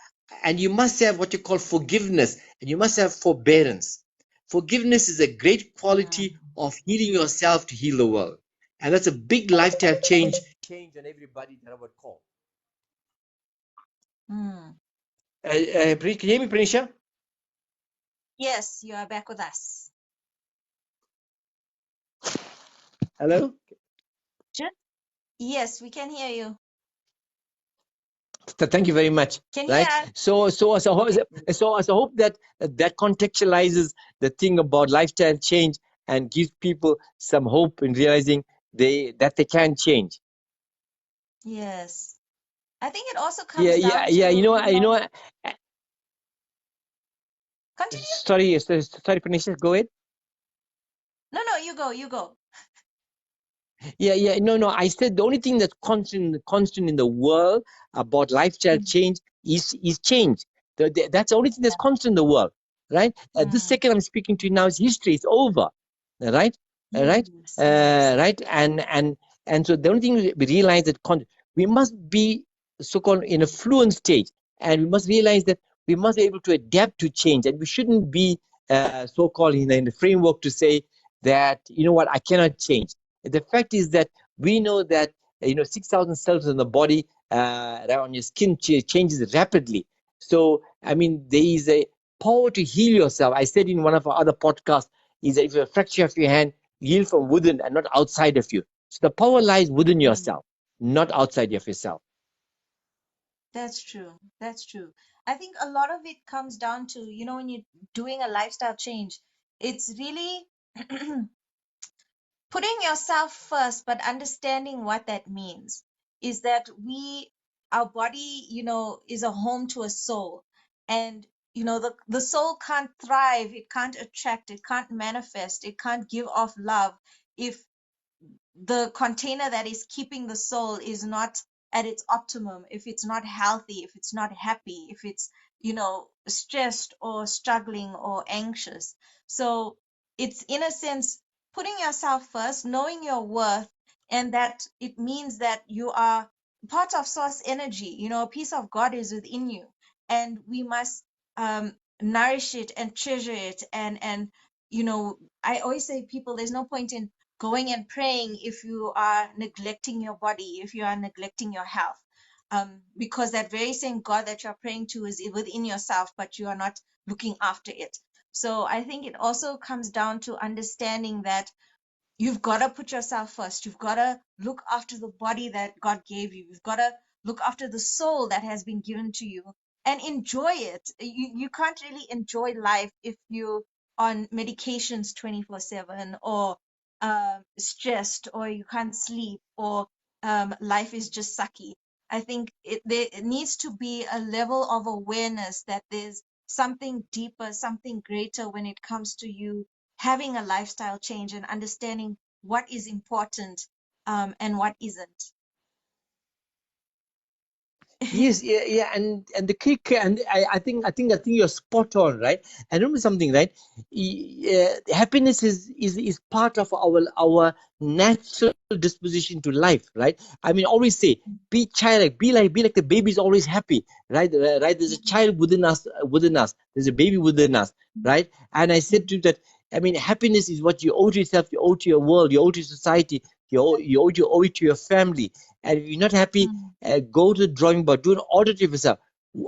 Speaker 2: and you must have what you call forgiveness, and you must have forbearance. Forgiveness is a great quality
Speaker 1: Mm.
Speaker 2: of healing yourself to heal the world. And that's a big lifestyle change on everybody that I would call.
Speaker 1: Mm.
Speaker 2: Can you hear me, Prenisha?
Speaker 1: Yes, you are back with us.
Speaker 2: Hello?
Speaker 1: Just, yes, we can hear you.
Speaker 2: Thank you very much.
Speaker 1: Can hear
Speaker 2: Right.
Speaker 1: us.
Speaker 2: So I hope that that contextualizes the thing about lifestyle change and gives people some hope in realizing they can change.
Speaker 1: Yes. I think it also
Speaker 2: Yeah,
Speaker 1: comes
Speaker 2: yeah,
Speaker 1: down
Speaker 2: yeah.
Speaker 1: to, continue.
Speaker 2: Sorry, Panisha, go ahead.
Speaker 1: No, no, you go, you go.
Speaker 2: Yeah, yeah. No. I said the only thing that's constant in the world about lifestyle
Speaker 1: Mm.
Speaker 2: change is change. That's the only thing that's
Speaker 1: Yeah.
Speaker 2: constant in the world, right? This
Speaker 1: Mm.
Speaker 2: second I'm speaking to you now is history. It's over, right? Right?
Speaker 1: Yes, yes.
Speaker 2: Right? And so the only thing we realize that we must be so-called in a fluent stage, and we must realize that we must be able to adapt to change, and we shouldn't be so-called in the framework to say that what, I cannot change. The fact is that we know that 6,000 cells in the body on your skin changes rapidly. So I mean, there is a power to heal yourself. I said in one of our other podcasts is that if you have a fracture of your hand, heal from within and not outside of you. So the power lies within
Speaker 1: Mm.
Speaker 2: yourself, not outside of yourself.
Speaker 1: That's true. That's true. I think a lot of it comes down to, when you're doing a lifestyle change, it's really putting yourself first, but understanding what that means is that our body, is a home to a soul. And, the soul can't thrive, it can't attract, it can't manifest, it can't give off love if the container that is keeping the soul is not at its optimum, if it's not healthy, if it's not happy, if it's stressed or struggling or anxious. So it's, in a sense, putting yourself first, knowing your worth, and that it means that you are part of source energy. A piece of God is within you, and we must nourish it and treasure it. And I always say, people, there's no point in going and praying if you are neglecting your body, if you are neglecting your health. Because that very same God that you're praying to is within yourself, but you are not looking after it. So I think it also comes down to understanding that you've got to put yourself first. You've got to look after the body that God gave you. You've got to look after the soul that has been given to you and enjoy it. You can't really enjoy life if you on medications 24/7 or stressed or you can't sleep or life is just sucky. I think it needs to be a level of awareness that there's something deeper, something greater when it comes to you having a lifestyle change and understanding what is important and what isn't.
Speaker 2: Yes, yeah, yeah, and the kick, and I think you're spot on, right? And remember something, right? Happiness is part of our natural disposition to life, right? I mean, always say, be childlike, be like the baby's always happy, right? Right? There's a child within us. There's a baby within us, right? And I said to you that, I mean, happiness is what you owe to yourself, you owe to your world, you owe to society, you owe it to your family. And if you're not happy, go to the drawing board, do an audit of yourself.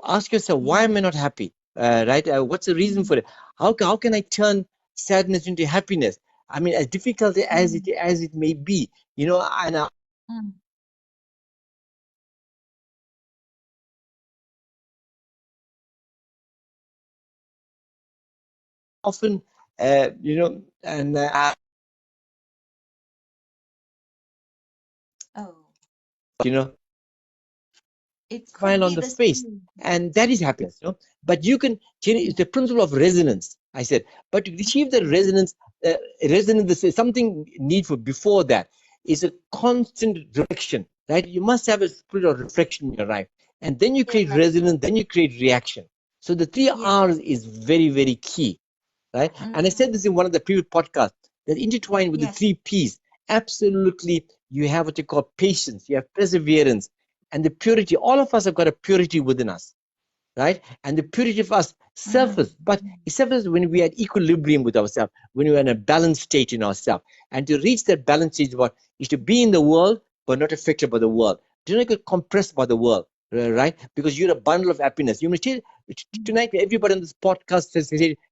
Speaker 2: Ask yourself, why
Speaker 1: Yeah.
Speaker 2: am I not happy? Right? What's the reason for it? How can I turn sadness into happiness? I mean, as difficult as it may be, and often and
Speaker 1: Oh,
Speaker 2: you know,
Speaker 1: it could
Speaker 2: smile on
Speaker 1: be
Speaker 2: the
Speaker 1: the
Speaker 2: face,
Speaker 1: same.
Speaker 2: and that is happiness. But you can change. It's the principle of resonance, I said. But to achieve the uh, resonance is something needful. Before that is a constant reflection, right? You must have a spirit of reflection in your life, and then you
Speaker 1: Yeah,
Speaker 2: create resonance, then you create reaction. So the three
Speaker 1: yeah.
Speaker 2: R's is very, very key, right? And I said this in one of the previous podcasts, that intertwined with the
Speaker 1: Yes.
Speaker 2: three P's, absolutely, you have what you call patience, you have perseverance, and the purity. All of us have got a purity within us, right? And the purity of us
Speaker 1: Mm,
Speaker 2: surface, but it surfaces when we are at equilibrium with ourselves, when we are in a balanced state in ourselves. And to reach that balanced state is to be in the world, but not affected by the world. Do not get compressed by the world, right? Because you're a bundle of happiness. You must tonight, everybody on this podcast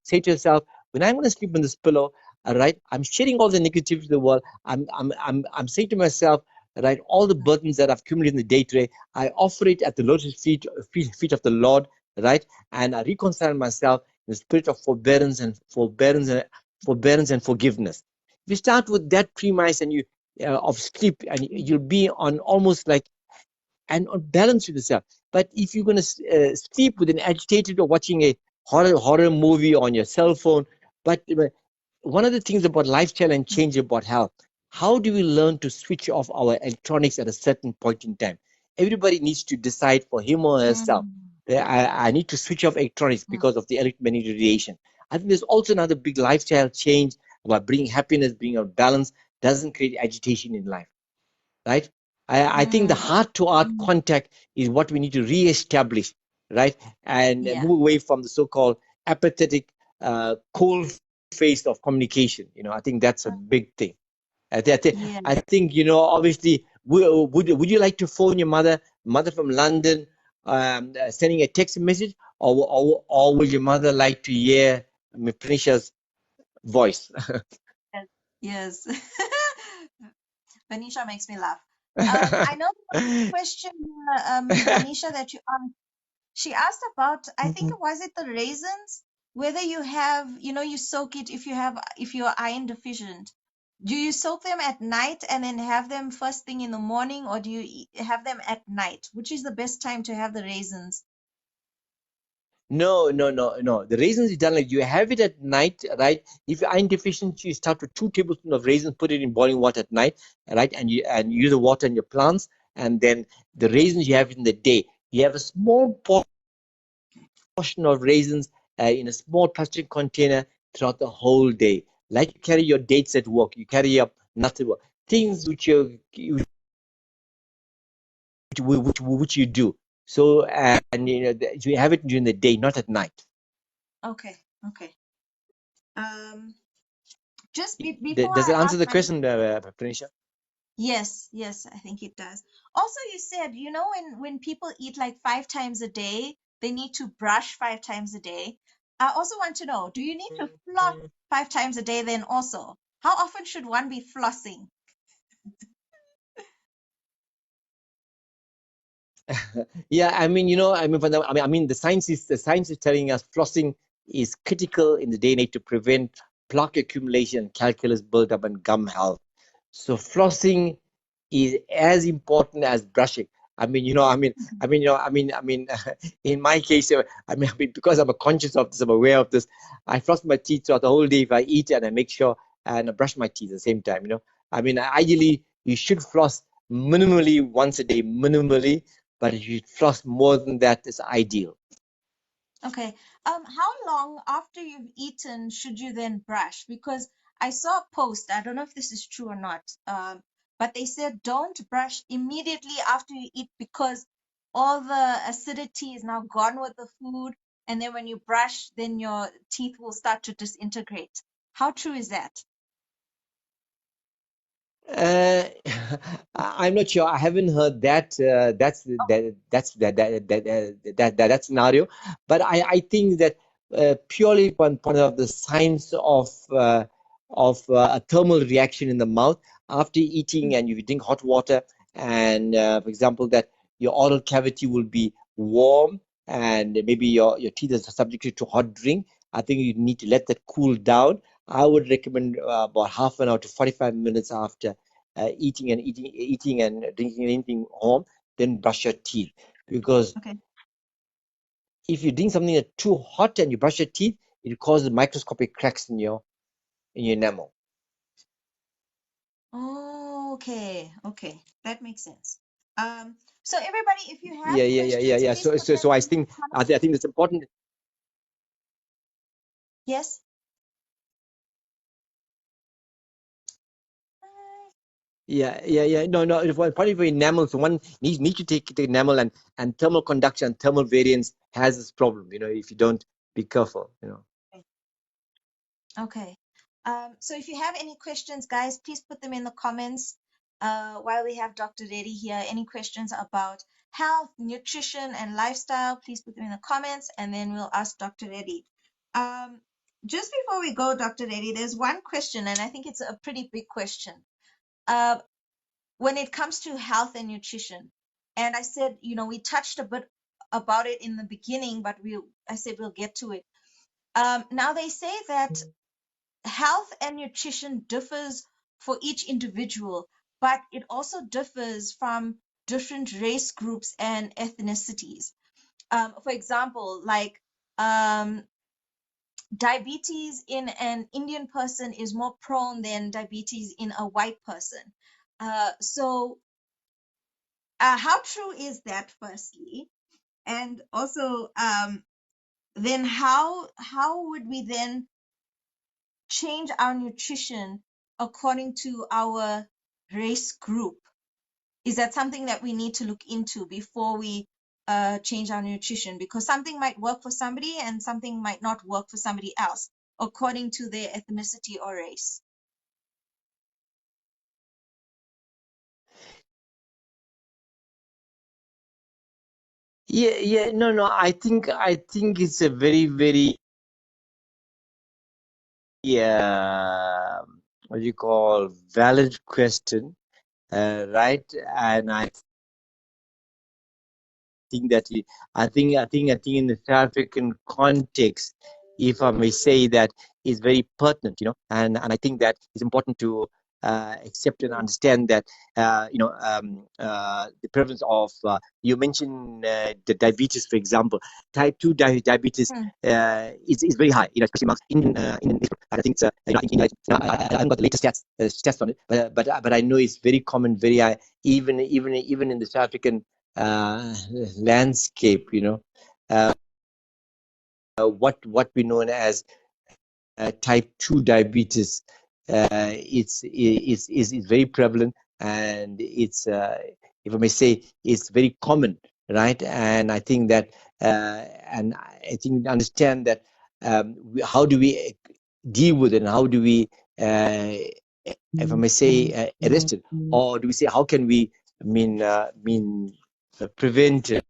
Speaker 2: say to yourself, when I'm going to sleep on this pillow, all right, I'm shedding all the negativity of the world. I'm saying to myself, right, all the burdens that I've accumulated in the day today, I offer it at the lotus feet of the Lord, right? And I reconcile myself in the spirit of forbearance and forgiveness. If you start with that premise and you of sleep, and you'll be on almost like and on balance with yourself. But if you're going to sleep with an agitated or watching a horror movie on your cell phone, but one of the things about lifestyle and change about health, how do we learn to switch off our electronics at a certain point in time? Everybody needs to decide for him or herself.
Speaker 1: mm,
Speaker 2: I need to switch off electronics
Speaker 1: mm,
Speaker 2: because of the electromagnetic radiation. I think there's also another big lifestyle change about bringing happiness, bringing a balance, doesn't create agitation in life, right? I think the
Speaker 1: mm,
Speaker 2: heart-to-heart
Speaker 1: mm.
Speaker 2: contact is what we need to re-establish, right? And
Speaker 1: Yeah.
Speaker 2: move away from the so-called apathetic, cold face of communication. I think that's a
Speaker 1: Mm,
Speaker 2: big thing.
Speaker 1: yeah.
Speaker 2: I think, obviously, would you like to phone your mother from London, sending a text message, or would your mother like to hear Prenisha's voice?
Speaker 1: Yes. Yes. Venetia makes me laugh. I know there was a question, Venetia, that you asked. She asked about, I think it was it the raisins, whether you have, you soak it if you're iron deficient. Do you soak them at night and then have them first thing in the morning, or do you have them at night? Which is the best time to have the raisins?
Speaker 2: No, no, no, no. The raisins is done like you have it at night, right? If you're iron deficient, you start with 2 tablespoons of raisins, put it in boiling water at night, right? And use the water in your plants, and then the raisins you have in the day. You have a small portion of raisins in a small plastic container throughout the whole day. Like you carry your dates at work, you carry your nuts at work, things which you do. So and you have it during the day, not at night.
Speaker 1: Okay, okay. Um, just before
Speaker 2: Does
Speaker 1: I
Speaker 2: it answer
Speaker 1: ask
Speaker 2: the
Speaker 1: my
Speaker 2: question, Pranisha?
Speaker 1: Yes, yes, I think it does. Also, you said, when people eat like 5 times a day, they need to brush 5 times a day. I also want to know, do you need to floss 5 times a day then also? How often should one be flossing?
Speaker 2: Yeah, I mean, the science is telling us flossing is critical in the day and age to prevent plaque accumulation, calculus buildup, and gum health. So flossing is as important as brushing. I mean, in my case, because I'm conscious of this, I'm aware of this. I floss my teeth throughout the whole day if I eat, and I make sure and I brush my teeth at the same time. Ideally, you should floss minimally once a day, minimally, but if you floss more than that, it's ideal.
Speaker 1: Okay. How long after you've eaten should you then brush? Because I saw a post, I don't know if this is true or not, but they said don't brush immediately after you eat because all the acidity is now gone with the food, and then when you brush, then your teeth will start to disintegrate. How true is that?
Speaker 2: Uh, I'm not sure. I haven't heard that. That scenario, but I think that purely one point of the science of a thermal reaction in the mouth after eating, and if you drink hot water, and for example, that your oral cavity will be warm, and maybe your teeth are subjected to hot drink. I think you need to let that cool down. I would recommend about half an hour to 45 minutes after eating and drinking anything home, then brush your teeth. Because
Speaker 1: Okay.
Speaker 2: if you're doing something that's too hot and you brush your teeth, it causes microscopic cracks in your enamel.
Speaker 1: Oh, okay. Okay. That makes sense. So everybody, if you have
Speaker 2: Yeah.
Speaker 1: questions, please put them
Speaker 2: So I
Speaker 1: in the
Speaker 2: think
Speaker 1: comments.
Speaker 2: I think it's important.
Speaker 1: Yes.
Speaker 2: Yeah. No. For part of enamel, so one needs to take the enamel, and thermal conduction and thermal variance has this problem. If you don't be careful.
Speaker 1: Okay. So if you have any questions, guys, please put them in the comments. While we have Dr. Reddy here, any questions about health, nutrition, and lifestyle, please put them in the comments, and then we'll ask Dr. Reddy. Just before we go, Dr. Reddy, there's one question, and I think it's a pretty big question. Uh, when it comes to health and nutrition, and I said, we touched a bit about it in the beginning, but I said we'll get to it. Now they say that health and nutrition differs for each individual, but it also differs from different race groups and ethnicities. For example, like diabetes in an Indian person is more prone than diabetes in a white person. So, how true is that, firstly? And also, then how would we then change our nutrition according to our race group? Is that something that we need to look into before we change our nutrition? Because something might work for somebody and something might not work for somebody else according to their ethnicity or race.
Speaker 2: Yeah. No. I think it's a very, very what do you call valid question, right? And I think that I think in the South African context, if I may say that, is very pertinent, and I think that it's important to accept and understand that the prevalence of you mentioned the diabetes, for example, type 2 diabetes
Speaker 1: Hmm.
Speaker 2: is very high, especially amongst Indian people. And I think it's I think I haven't got the latest stats on it, but I know it's very common, very high, even in the South African uh, landscape. Uh, what we know as type 2 diabetes, is very prevalent, and if I may say, it's very common, right? And I think that and I think understand that, how do we deal with it, and how do we, if I may say, arrest it, or do we say how can we prevent it?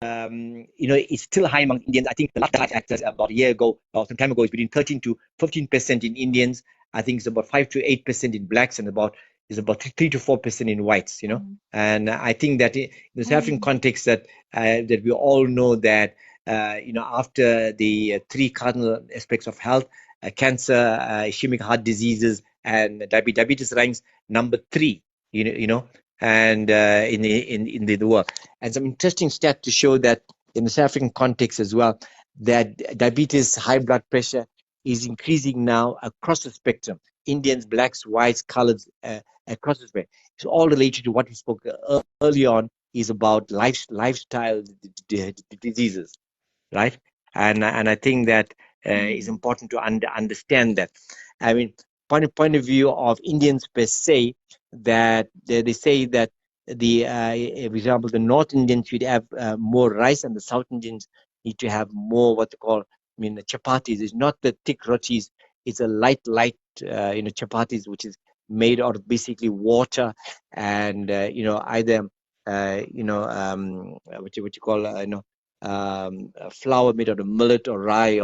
Speaker 2: It's still high among Indians. I think the last actors about a year ago or some time ago is between 13 to 15% in Indians. I think it's about 5 to 8% in blacks, and about 3 to 4% in whites.
Speaker 1: Mm,
Speaker 2: And I think that in the South African
Speaker 1: mm,
Speaker 2: context, that we all know that after the three cardinal aspects of health, cancer, ischemic heart diseases, and diabetes ranks number three. And in the world. And some interesting stats to show that in the South African context as well, that diabetes, high blood pressure is increasing now across the spectrum. Indians, blacks, whites, coloreds, across the spectrum. It's all related to what we spoke early on, is about lifestyle diseases, right? And I think that is
Speaker 1: mm,
Speaker 2: important to understand that. I mean, point of view of Indians per se, that they say that for example, the North Indians should have more rice, and the South Indians need to have more what they call, the chapatis. It's not the thick rotis; it's a light, chapatis, which is made out of basically water and either what you call flour made out of millet or rye,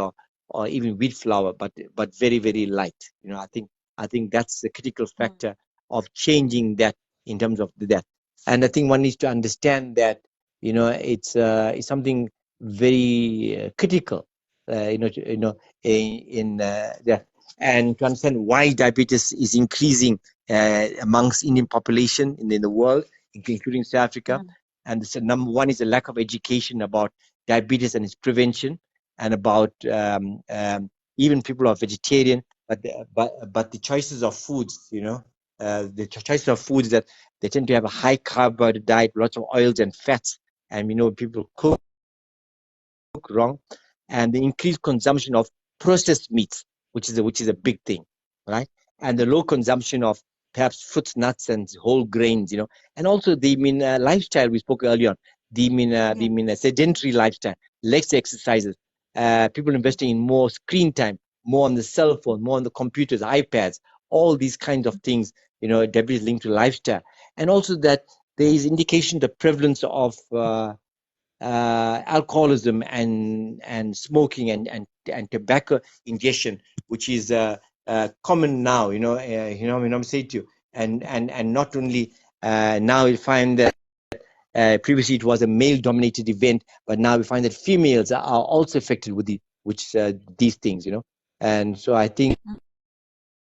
Speaker 2: or even wheat flour, but very, very light. I think that's the critical
Speaker 1: mm,
Speaker 2: factor of changing that in terms of that. And I think one needs to understand that it's something very critical there, and to understand why diabetes is increasing amongst Indian population in the world, including South Africa. And so number one is a lack of education about diabetes and its prevention, and about even people are vegetarian, but the choices of foods, the choices of foods that they tend to have a high carbohydrate diet, lots of oils and fats, and people cook wrong, and the increased consumption of processed meats, which is a big thing, right? And the low consumption of perhaps fruits, nuts, and whole grains, and also the lifestyle we spoke earlier on, the sedentary lifestyle, less exercises, people investing in more screen time, more on the cell phone, more on the computers, iPads, all these kinds of things, diabetes linked to lifestyle, and also that there is indication the prevalence of alcoholism and smoking and tobacco ingestion, which is common now. I'm saying to you, and not only now we find that previously it was a male-dominated event, but now we find that females are also affected with these things. And so I think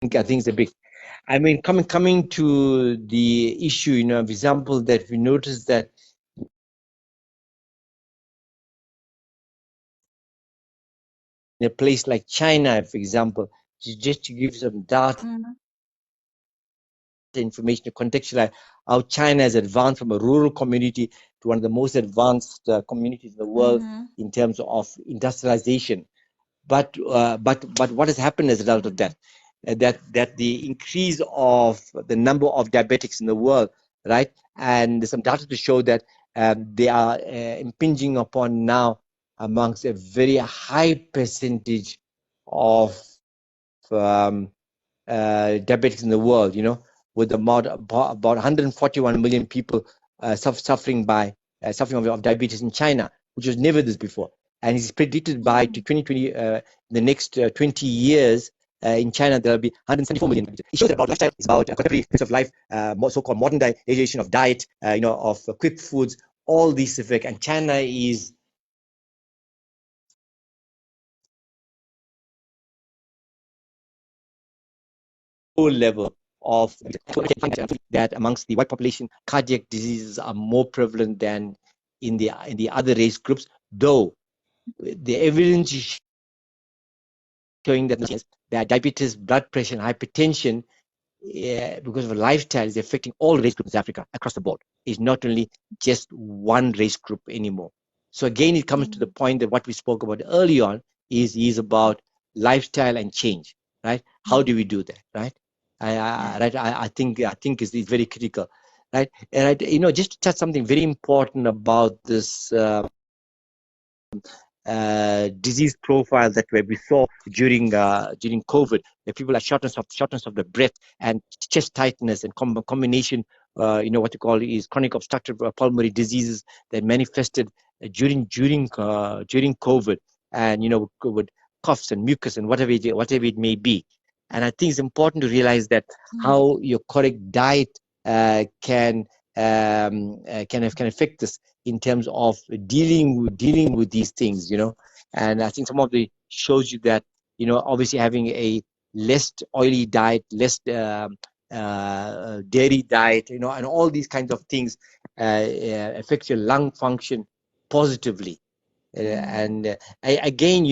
Speaker 2: it's a big. Coming to the issue, example that we noticed that in a place like China, for example, just to give some data information to contextualize how China has advanced from a rural community to one of the most advanced communities in the world in terms of industrialization. But what has happened as a result of that? That the increase of the number of diabetics in the world, right? And there's some data to show that they are impinging upon now amongst a very high percentage of diabetics in the world, with about 141 million people suffering of diabetes in China, which was never this before. And it's predicted by 2020, the next 20 years, in China, there will be 174 million. It shows that about lifestyle is about contemporary pace of life, more so-called modernization of diet, of quick foods, all these effects. And China is low level of that amongst the white population, cardiac diseases are more prevalent than in the other race groups, though the evidence is showing that diabetes, blood pressure, and hypertension, because of lifestyle, is affecting all race groups in Africa across the board. It's not only just one race group anymore. So again, it comes to the point that what we spoke about early on is about lifestyle and change, right? How do we do that, right? I think it's very critical, right? And just to touch something very important about this disease profile that we saw during COVID, that people had shortness of the breath and chest tightness and combination, what you call is chronic obstructive pulmonary diseases that manifested during COVID, and with coughs and mucus and whatever it may be. And I think it's important to realize that how your correct diet can affect this in terms of dealing with these things, and I think some of the shows you that, obviously having a less oily diet, less dairy diet, and all these kinds of things affects your lung function positively. And again,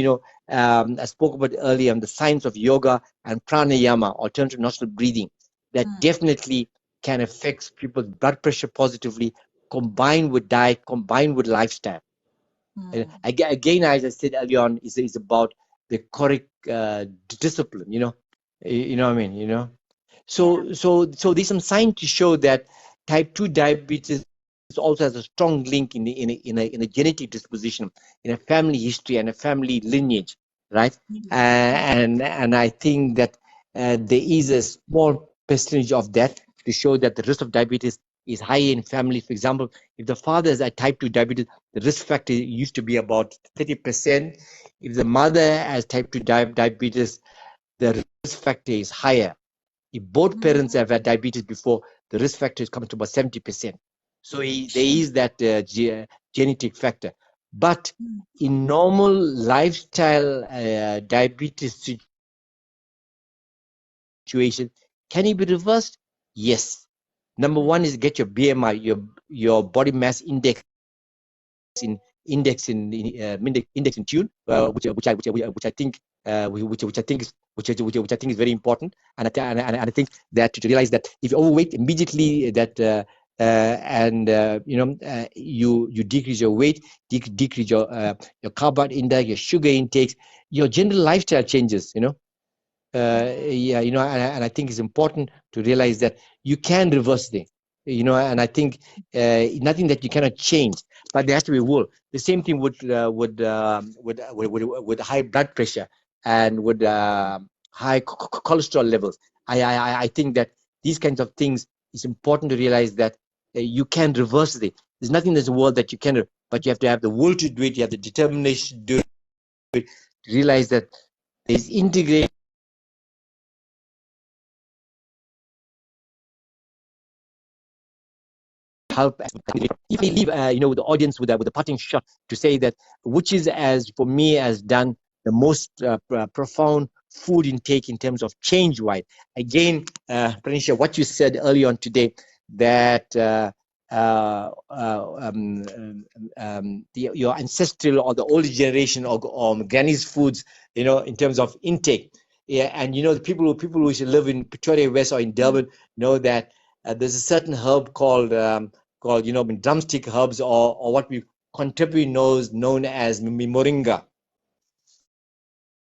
Speaker 2: I spoke about earlier on the science of yoga and pranayama, alternative nostril breathing, that definitely can affect people's blood pressure positively, combined with diet, combined with lifestyle. Again, as I said earlier on, is about the correct discipline. You know what I mean. So there's some signs to show that type 2 diabetes also has a strong link in a genetic disposition, in a family history and a family lineage, right? And I think that there is a small percentage of that to show that the risk of diabetes is high in families. For example, if the father has a type 2 diabetes, the risk factor used to be about 30%. If the mother has type 2 diabetes, the risk factor is higher. If both parents have had diabetes before, the risk factor is coming to about 70%. So there is that genetic factor. But
Speaker 1: Mm.
Speaker 2: in normal lifestyle diabetes situation, can it be reversed? Yes. Number one is get your BMI, your body mass in index in tune, which I think is which I think is very important, and I think that to realize that if you overweight immediately, that you decrease your weight, decrease your carb index, your sugar intakes, your general lifestyle changes. Yeah, and I think it's important to realize that you can reverse things, and I think nothing that you cannot change, but there has to be will. The same thing with high blood pressure and with high cholesterol levels. I think that these kinds of things, it's important to realize that you can reverse it. There's nothing in this world that you can, but you have to have the will to do it. You have the determination to do it. To realize that there's integrated help. If I leave, the audience with a parting shot to say that which is, as for me, has done the most profound food intake in terms of change wide. Again, Prenisha, what you said early on today, that your ancestral or the older generation or granny's foods, in terms of intake. Yeah, and the people who should live in Pretoria West or in Durban know that there's a certain herb called drumstick herbs, or what we contemporarily known as moringa,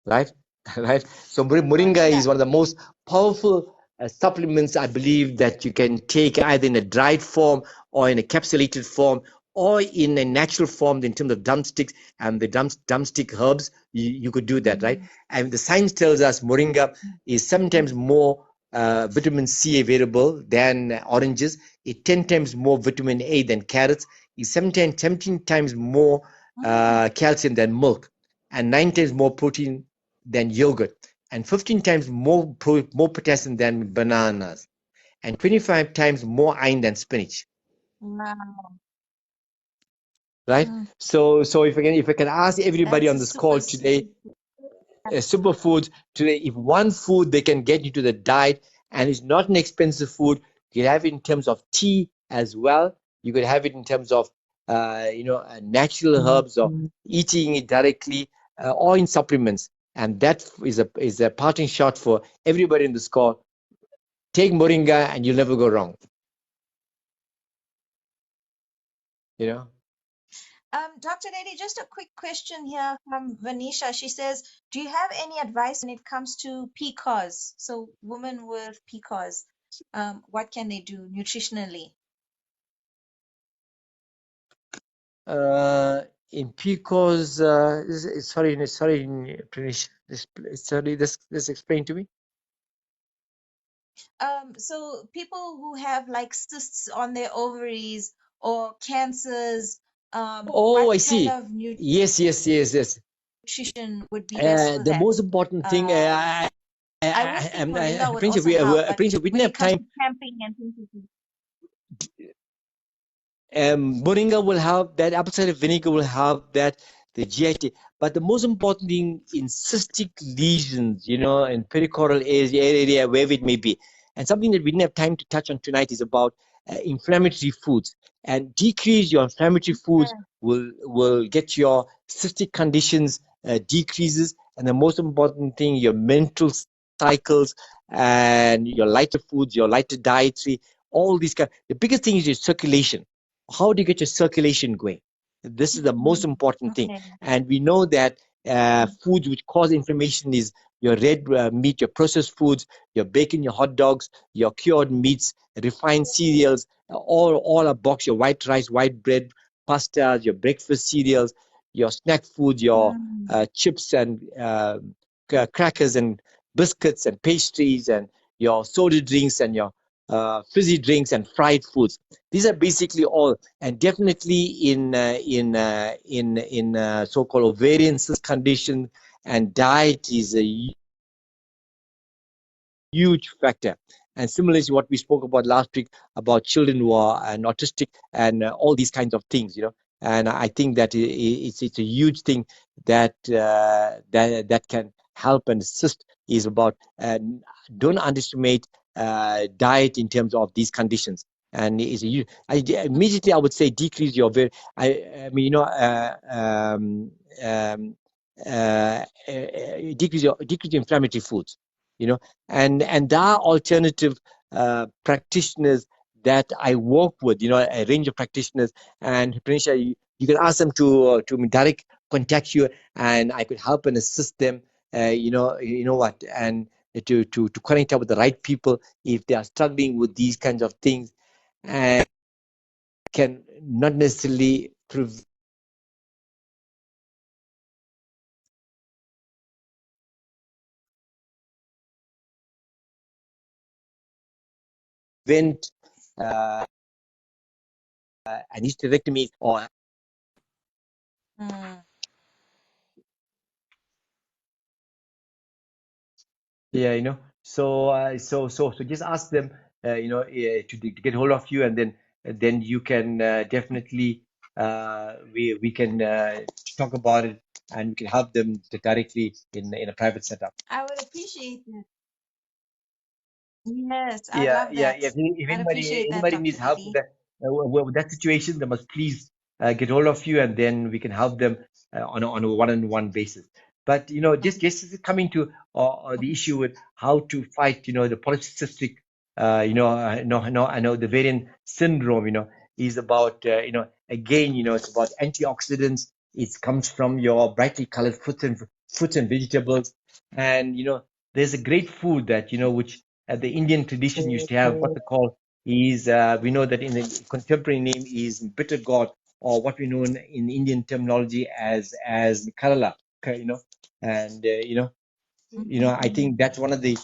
Speaker 2: right? Right. So moringa
Speaker 1: Moringa.
Speaker 2: is one of the most powerful supplements, I believe, that you can take either in a dried form or in a capsulated form or in a natural form in terms of drumsticks and the drumstick herbs. You could do that, right?
Speaker 1: Mm.
Speaker 2: And the science tells us moringa is sometimes more vitamin C available than oranges. It's 10 times more vitamin A than carrots. It's 17 times more
Speaker 1: Mm.
Speaker 2: calcium than milk, and 9 times more protein than yogurt, and 15 times more potassium than bananas, and 25 times more iron than spinach.
Speaker 1: Wow.
Speaker 2: Right?
Speaker 1: Mm.
Speaker 2: So if I can ask everybody
Speaker 1: That's
Speaker 2: on
Speaker 1: a
Speaker 2: this call
Speaker 1: super, super.
Speaker 2: today, superfoods today, if one food they can get into the diet and it's not an expensive food, you can have it in terms of tea as well. You could have it in terms of natural herbs, or eating it directly, or in supplements. And that is a parting shot for everybody in this call. Take moringa and you'll never go wrong. You know.
Speaker 1: Dr. Lady, just a quick question here from Vanisha. She says, do you have any advice when it comes to PCOS? So women with PCOS, what can they do nutritionally?
Speaker 2: In PCOS, sorry, Prenisha, sorry, this explain to me.
Speaker 1: So people who have like cysts on their ovaries or cancers,
Speaker 2: Oh,
Speaker 1: what
Speaker 2: I
Speaker 1: kind
Speaker 2: see.
Speaker 1: of
Speaker 2: Yes, yes, yes, yes.
Speaker 1: nutrition would be best for
Speaker 2: The
Speaker 1: that?
Speaker 2: most important thing,
Speaker 1: I would think moringa would also help, but
Speaker 2: Prince, we didn't
Speaker 1: when it
Speaker 2: have
Speaker 1: comes
Speaker 2: time.
Speaker 1: to camping and things like that.
Speaker 2: Moringa will help that, apple cider vinegar will help that, the GIT. But the most important thing in cystic lesions, in pericordial area, wherever it may be, and something that we didn't have time to touch on tonight is about inflammatory foods. And decrease your inflammatory foods
Speaker 1: Yeah.
Speaker 2: will get your cystic conditions decreases. And the most important thing, your mental cycles and your lighter foods, your lighter dietary, all these kind. The biggest thing is your circulation. How do you get your circulation going? This is the most
Speaker 1: Mm.
Speaker 2: important thing.
Speaker 1: Okay.
Speaker 2: And we know that
Speaker 1: Mm.
Speaker 2: foods which cause inflammation is your red meat, your processed foods, your bacon, your hot dogs, your cured meats, refined cereals, all are boxed, your white rice, white bread, pastas, your breakfast cereals, your snack foods, your
Speaker 1: Mm.
Speaker 2: chips and crackers and biscuits and pastries, and your soda drinks and your fizzy drinks and fried foods. These are basically all, and definitely in so-called ovarian cyst condition, and diet is a huge factor. And similarly to what we spoke about last week about children who are autistic and all these kinds of things. And I think that it's a huge thing that that can help and assist. Is about don't underestimate diet in terms of these conditions. And is you immediately I would say decrease your very I mean um, decrease your inflammatory foods, you know. And there are alternative practitioners that I work with, you know, a range of practitioners. And Prenisha, you can ask them to direct contact you, and I could help and assist them. You know what, and to connect up with the right people if they are struggling with these kinds of things, and can not necessarily prevent an hysterectomy or
Speaker 1: Mm.
Speaker 2: yeah, you know. So just ask them, to get hold of you, and then you can definitely we can talk about it, and we can help them directly in a private setup.
Speaker 1: I would appreciate that. Yes, I'd
Speaker 2: Yeah,
Speaker 1: love
Speaker 2: yeah,
Speaker 1: that.
Speaker 2: yeah. If
Speaker 1: I'd appreciate that,
Speaker 2: anybody
Speaker 1: Dr.
Speaker 2: needs help
Speaker 1: Reddy.
Speaker 2: with that situation, they must please get hold of you, and then we can help them on a one-on-one basis. But you know, just coming to the issue with how to fight, you know, the polycystic, I know the variant syndrome, you know, is about, again, you know, it's about antioxidants. It comes from your brightly colored fruits and vegetables, and you know, there's a great food that you know which the Indian tradition used to have what they call is we know that in the contemporary name is bitter gourd, or what we know in Indian terminology as Kerala, you know. And I
Speaker 1: Mm.
Speaker 2: think that's one of the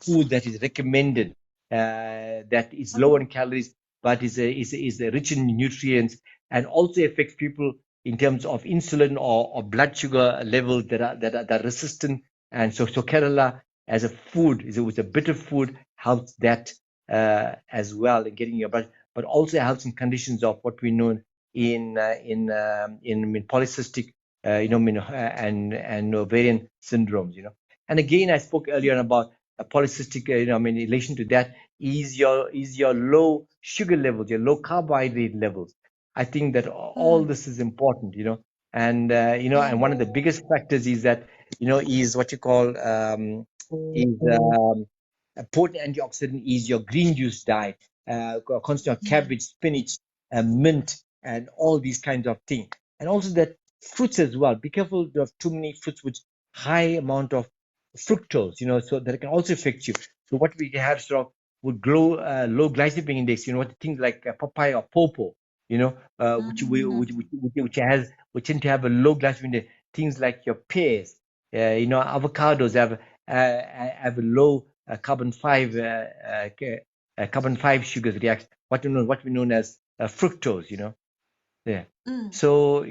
Speaker 2: food that is recommended, that is low in
Speaker 1: Oh.
Speaker 2: calories, but is rich in nutrients, and also affects people in terms of insulin or blood sugar levels that are resistant. And so Kerala as a food was a bitter food, helps that as well in getting your blood, but also helps in conditions of what we know in polycystic, and ovarian syndromes, you know. And again, I spoke earlier about a polycystic, in relation to that is your low sugar levels, your low carbohydrate levels. I think that all
Speaker 1: Mm.
Speaker 2: this is important, you know. And and
Speaker 1: Mm.
Speaker 2: one of the biggest factors is that, is what you call is a potent antioxidant is your green juice diet, consisting of
Speaker 1: Mm.
Speaker 2: cabbage, spinach, mint, and all these kinds of things. And also that fruits as well. Be careful of too many fruits with high amount of fructose, so that can also affect you. So what we have sort of would low glycemic index, what things like papaya or pawpaw, which tend to have a low glycemic index. Things like your pears, avocados have a low carbon five sugars react what we know as fructose, yeah.
Speaker 1: Mm.
Speaker 2: So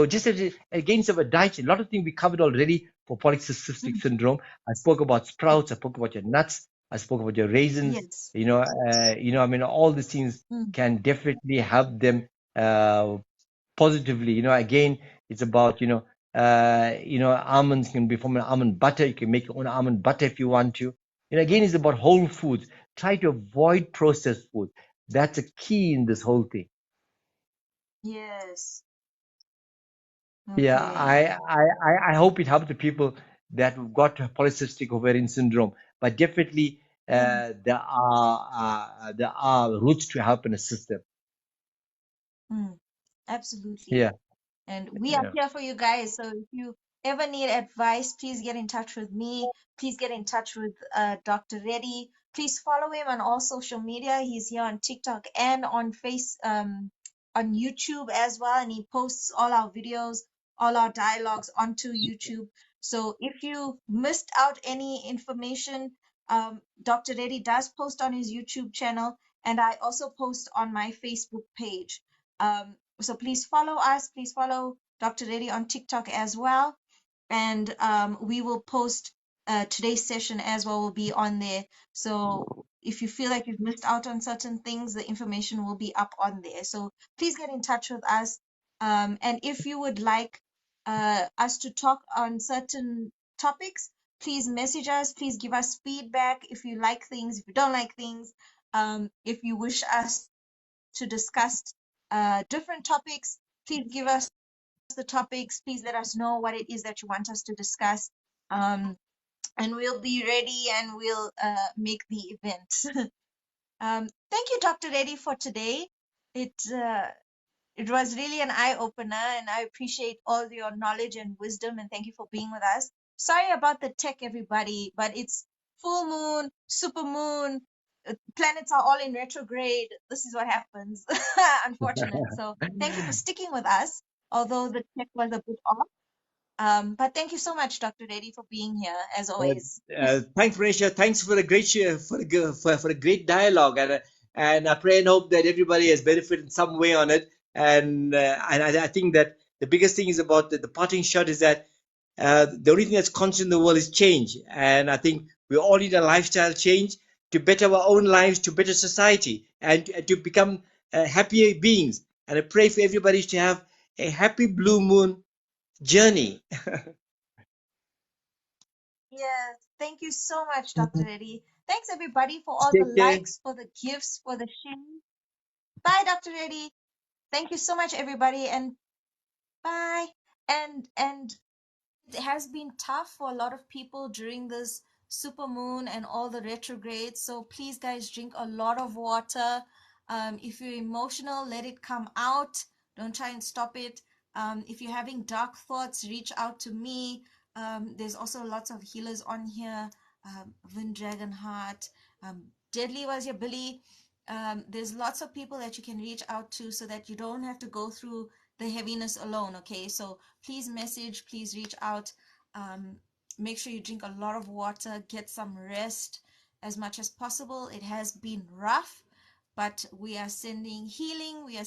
Speaker 2: just against our diet, a lot of things we covered already for polycystic
Speaker 1: Mm.
Speaker 2: syndrome. I spoke about sprouts, I spoke about your nuts, I spoke about your raisins.
Speaker 1: Yes.
Speaker 2: All these things
Speaker 1: Mm.
Speaker 2: can definitely help them positively. Again, it's about almonds can be from an almond butter. You can make your own almond butter if you want to. And again, it's about whole foods. Try to avoid processed food. That's a key in this whole thing.
Speaker 1: Yes.
Speaker 2: Yeah,
Speaker 1: Okay.
Speaker 2: I hope it helps the people that have got polycystic ovarian syndrome. But definitely,
Speaker 1: Mm.
Speaker 2: there are routes to help and assist them.
Speaker 1: Mm. Absolutely.
Speaker 2: Yeah,
Speaker 1: And we are
Speaker 2: yeah.
Speaker 1: here for you guys. So if you ever need advice, please get in touch with me. Please get in touch with Dr. Reddy. Please follow him on all social media. He's here on TikTok and on YouTube as well. And he posts all our videos, all our dialogues onto YouTube. So if you missed out any information, Dr. Reddy does post on his YouTube channel, and I also post on my Facebook page. So please follow us. Please follow Dr. Reddy on TikTok as well. And we will post today's session as well, will be on there. So if you feel like you've missed out on certain things, the information will be up on there. So please get in touch with us. And if you would like us to talk on certain topics, please message us. Please give us feedback if you like things, if you don't like things. If you wish us to discuss different topics, please give us the topics. Please let us know what it is that you want us to discuss. And we'll be ready and we'll make the event. Thank you, Dr. Reddy, for today. It was really an eye opener, and I appreciate all your knowledge and wisdom. And thank you for being with us. Sorry about the tech, everybody, but it's full moon, super moon. Planets are all in retrograde. This is what happens. Unfortunate. So thank you for sticking with us, although the tech was a bit off. But thank you so much, Dr. Reddy, for being here as always.
Speaker 2: Thanks, Prenisha. Thanks for a great for a great dialogue, and I pray and hope that everybody has benefited in some way on it. And I think that the biggest thing is about the parting shot is that the only thing that's constant in the world is change, and I think we all need a lifestyle change to better our own lives, to better society, and to become happier beings. And I pray for everybody to have a happy blue moon journey.
Speaker 1: Yes, thank you so much, Dr. Reddy. Thanks everybody for all the
Speaker 2: Take care.
Speaker 1: likes, for the gifts, for the sharing. Bye, Dr. Reddy. Thank you so much, everybody, and bye. And it has been tough for a lot of people during this super moon and all the retrogrades. So please, guys, drink a lot of water. If you're emotional, let it come out. Don't try and stop it. If you're having dark thoughts, reach out to me. There's also lots of healers on here. Vin Dragonheart, Deadly was your Billy. There's lots of people that you can reach out to so that you don't have to go through the heaviness alone. Okay, so please message, please reach out. um, Make sure you drink a lot of water, get some rest as much as possible. It has been rough, but we are sending healing, we are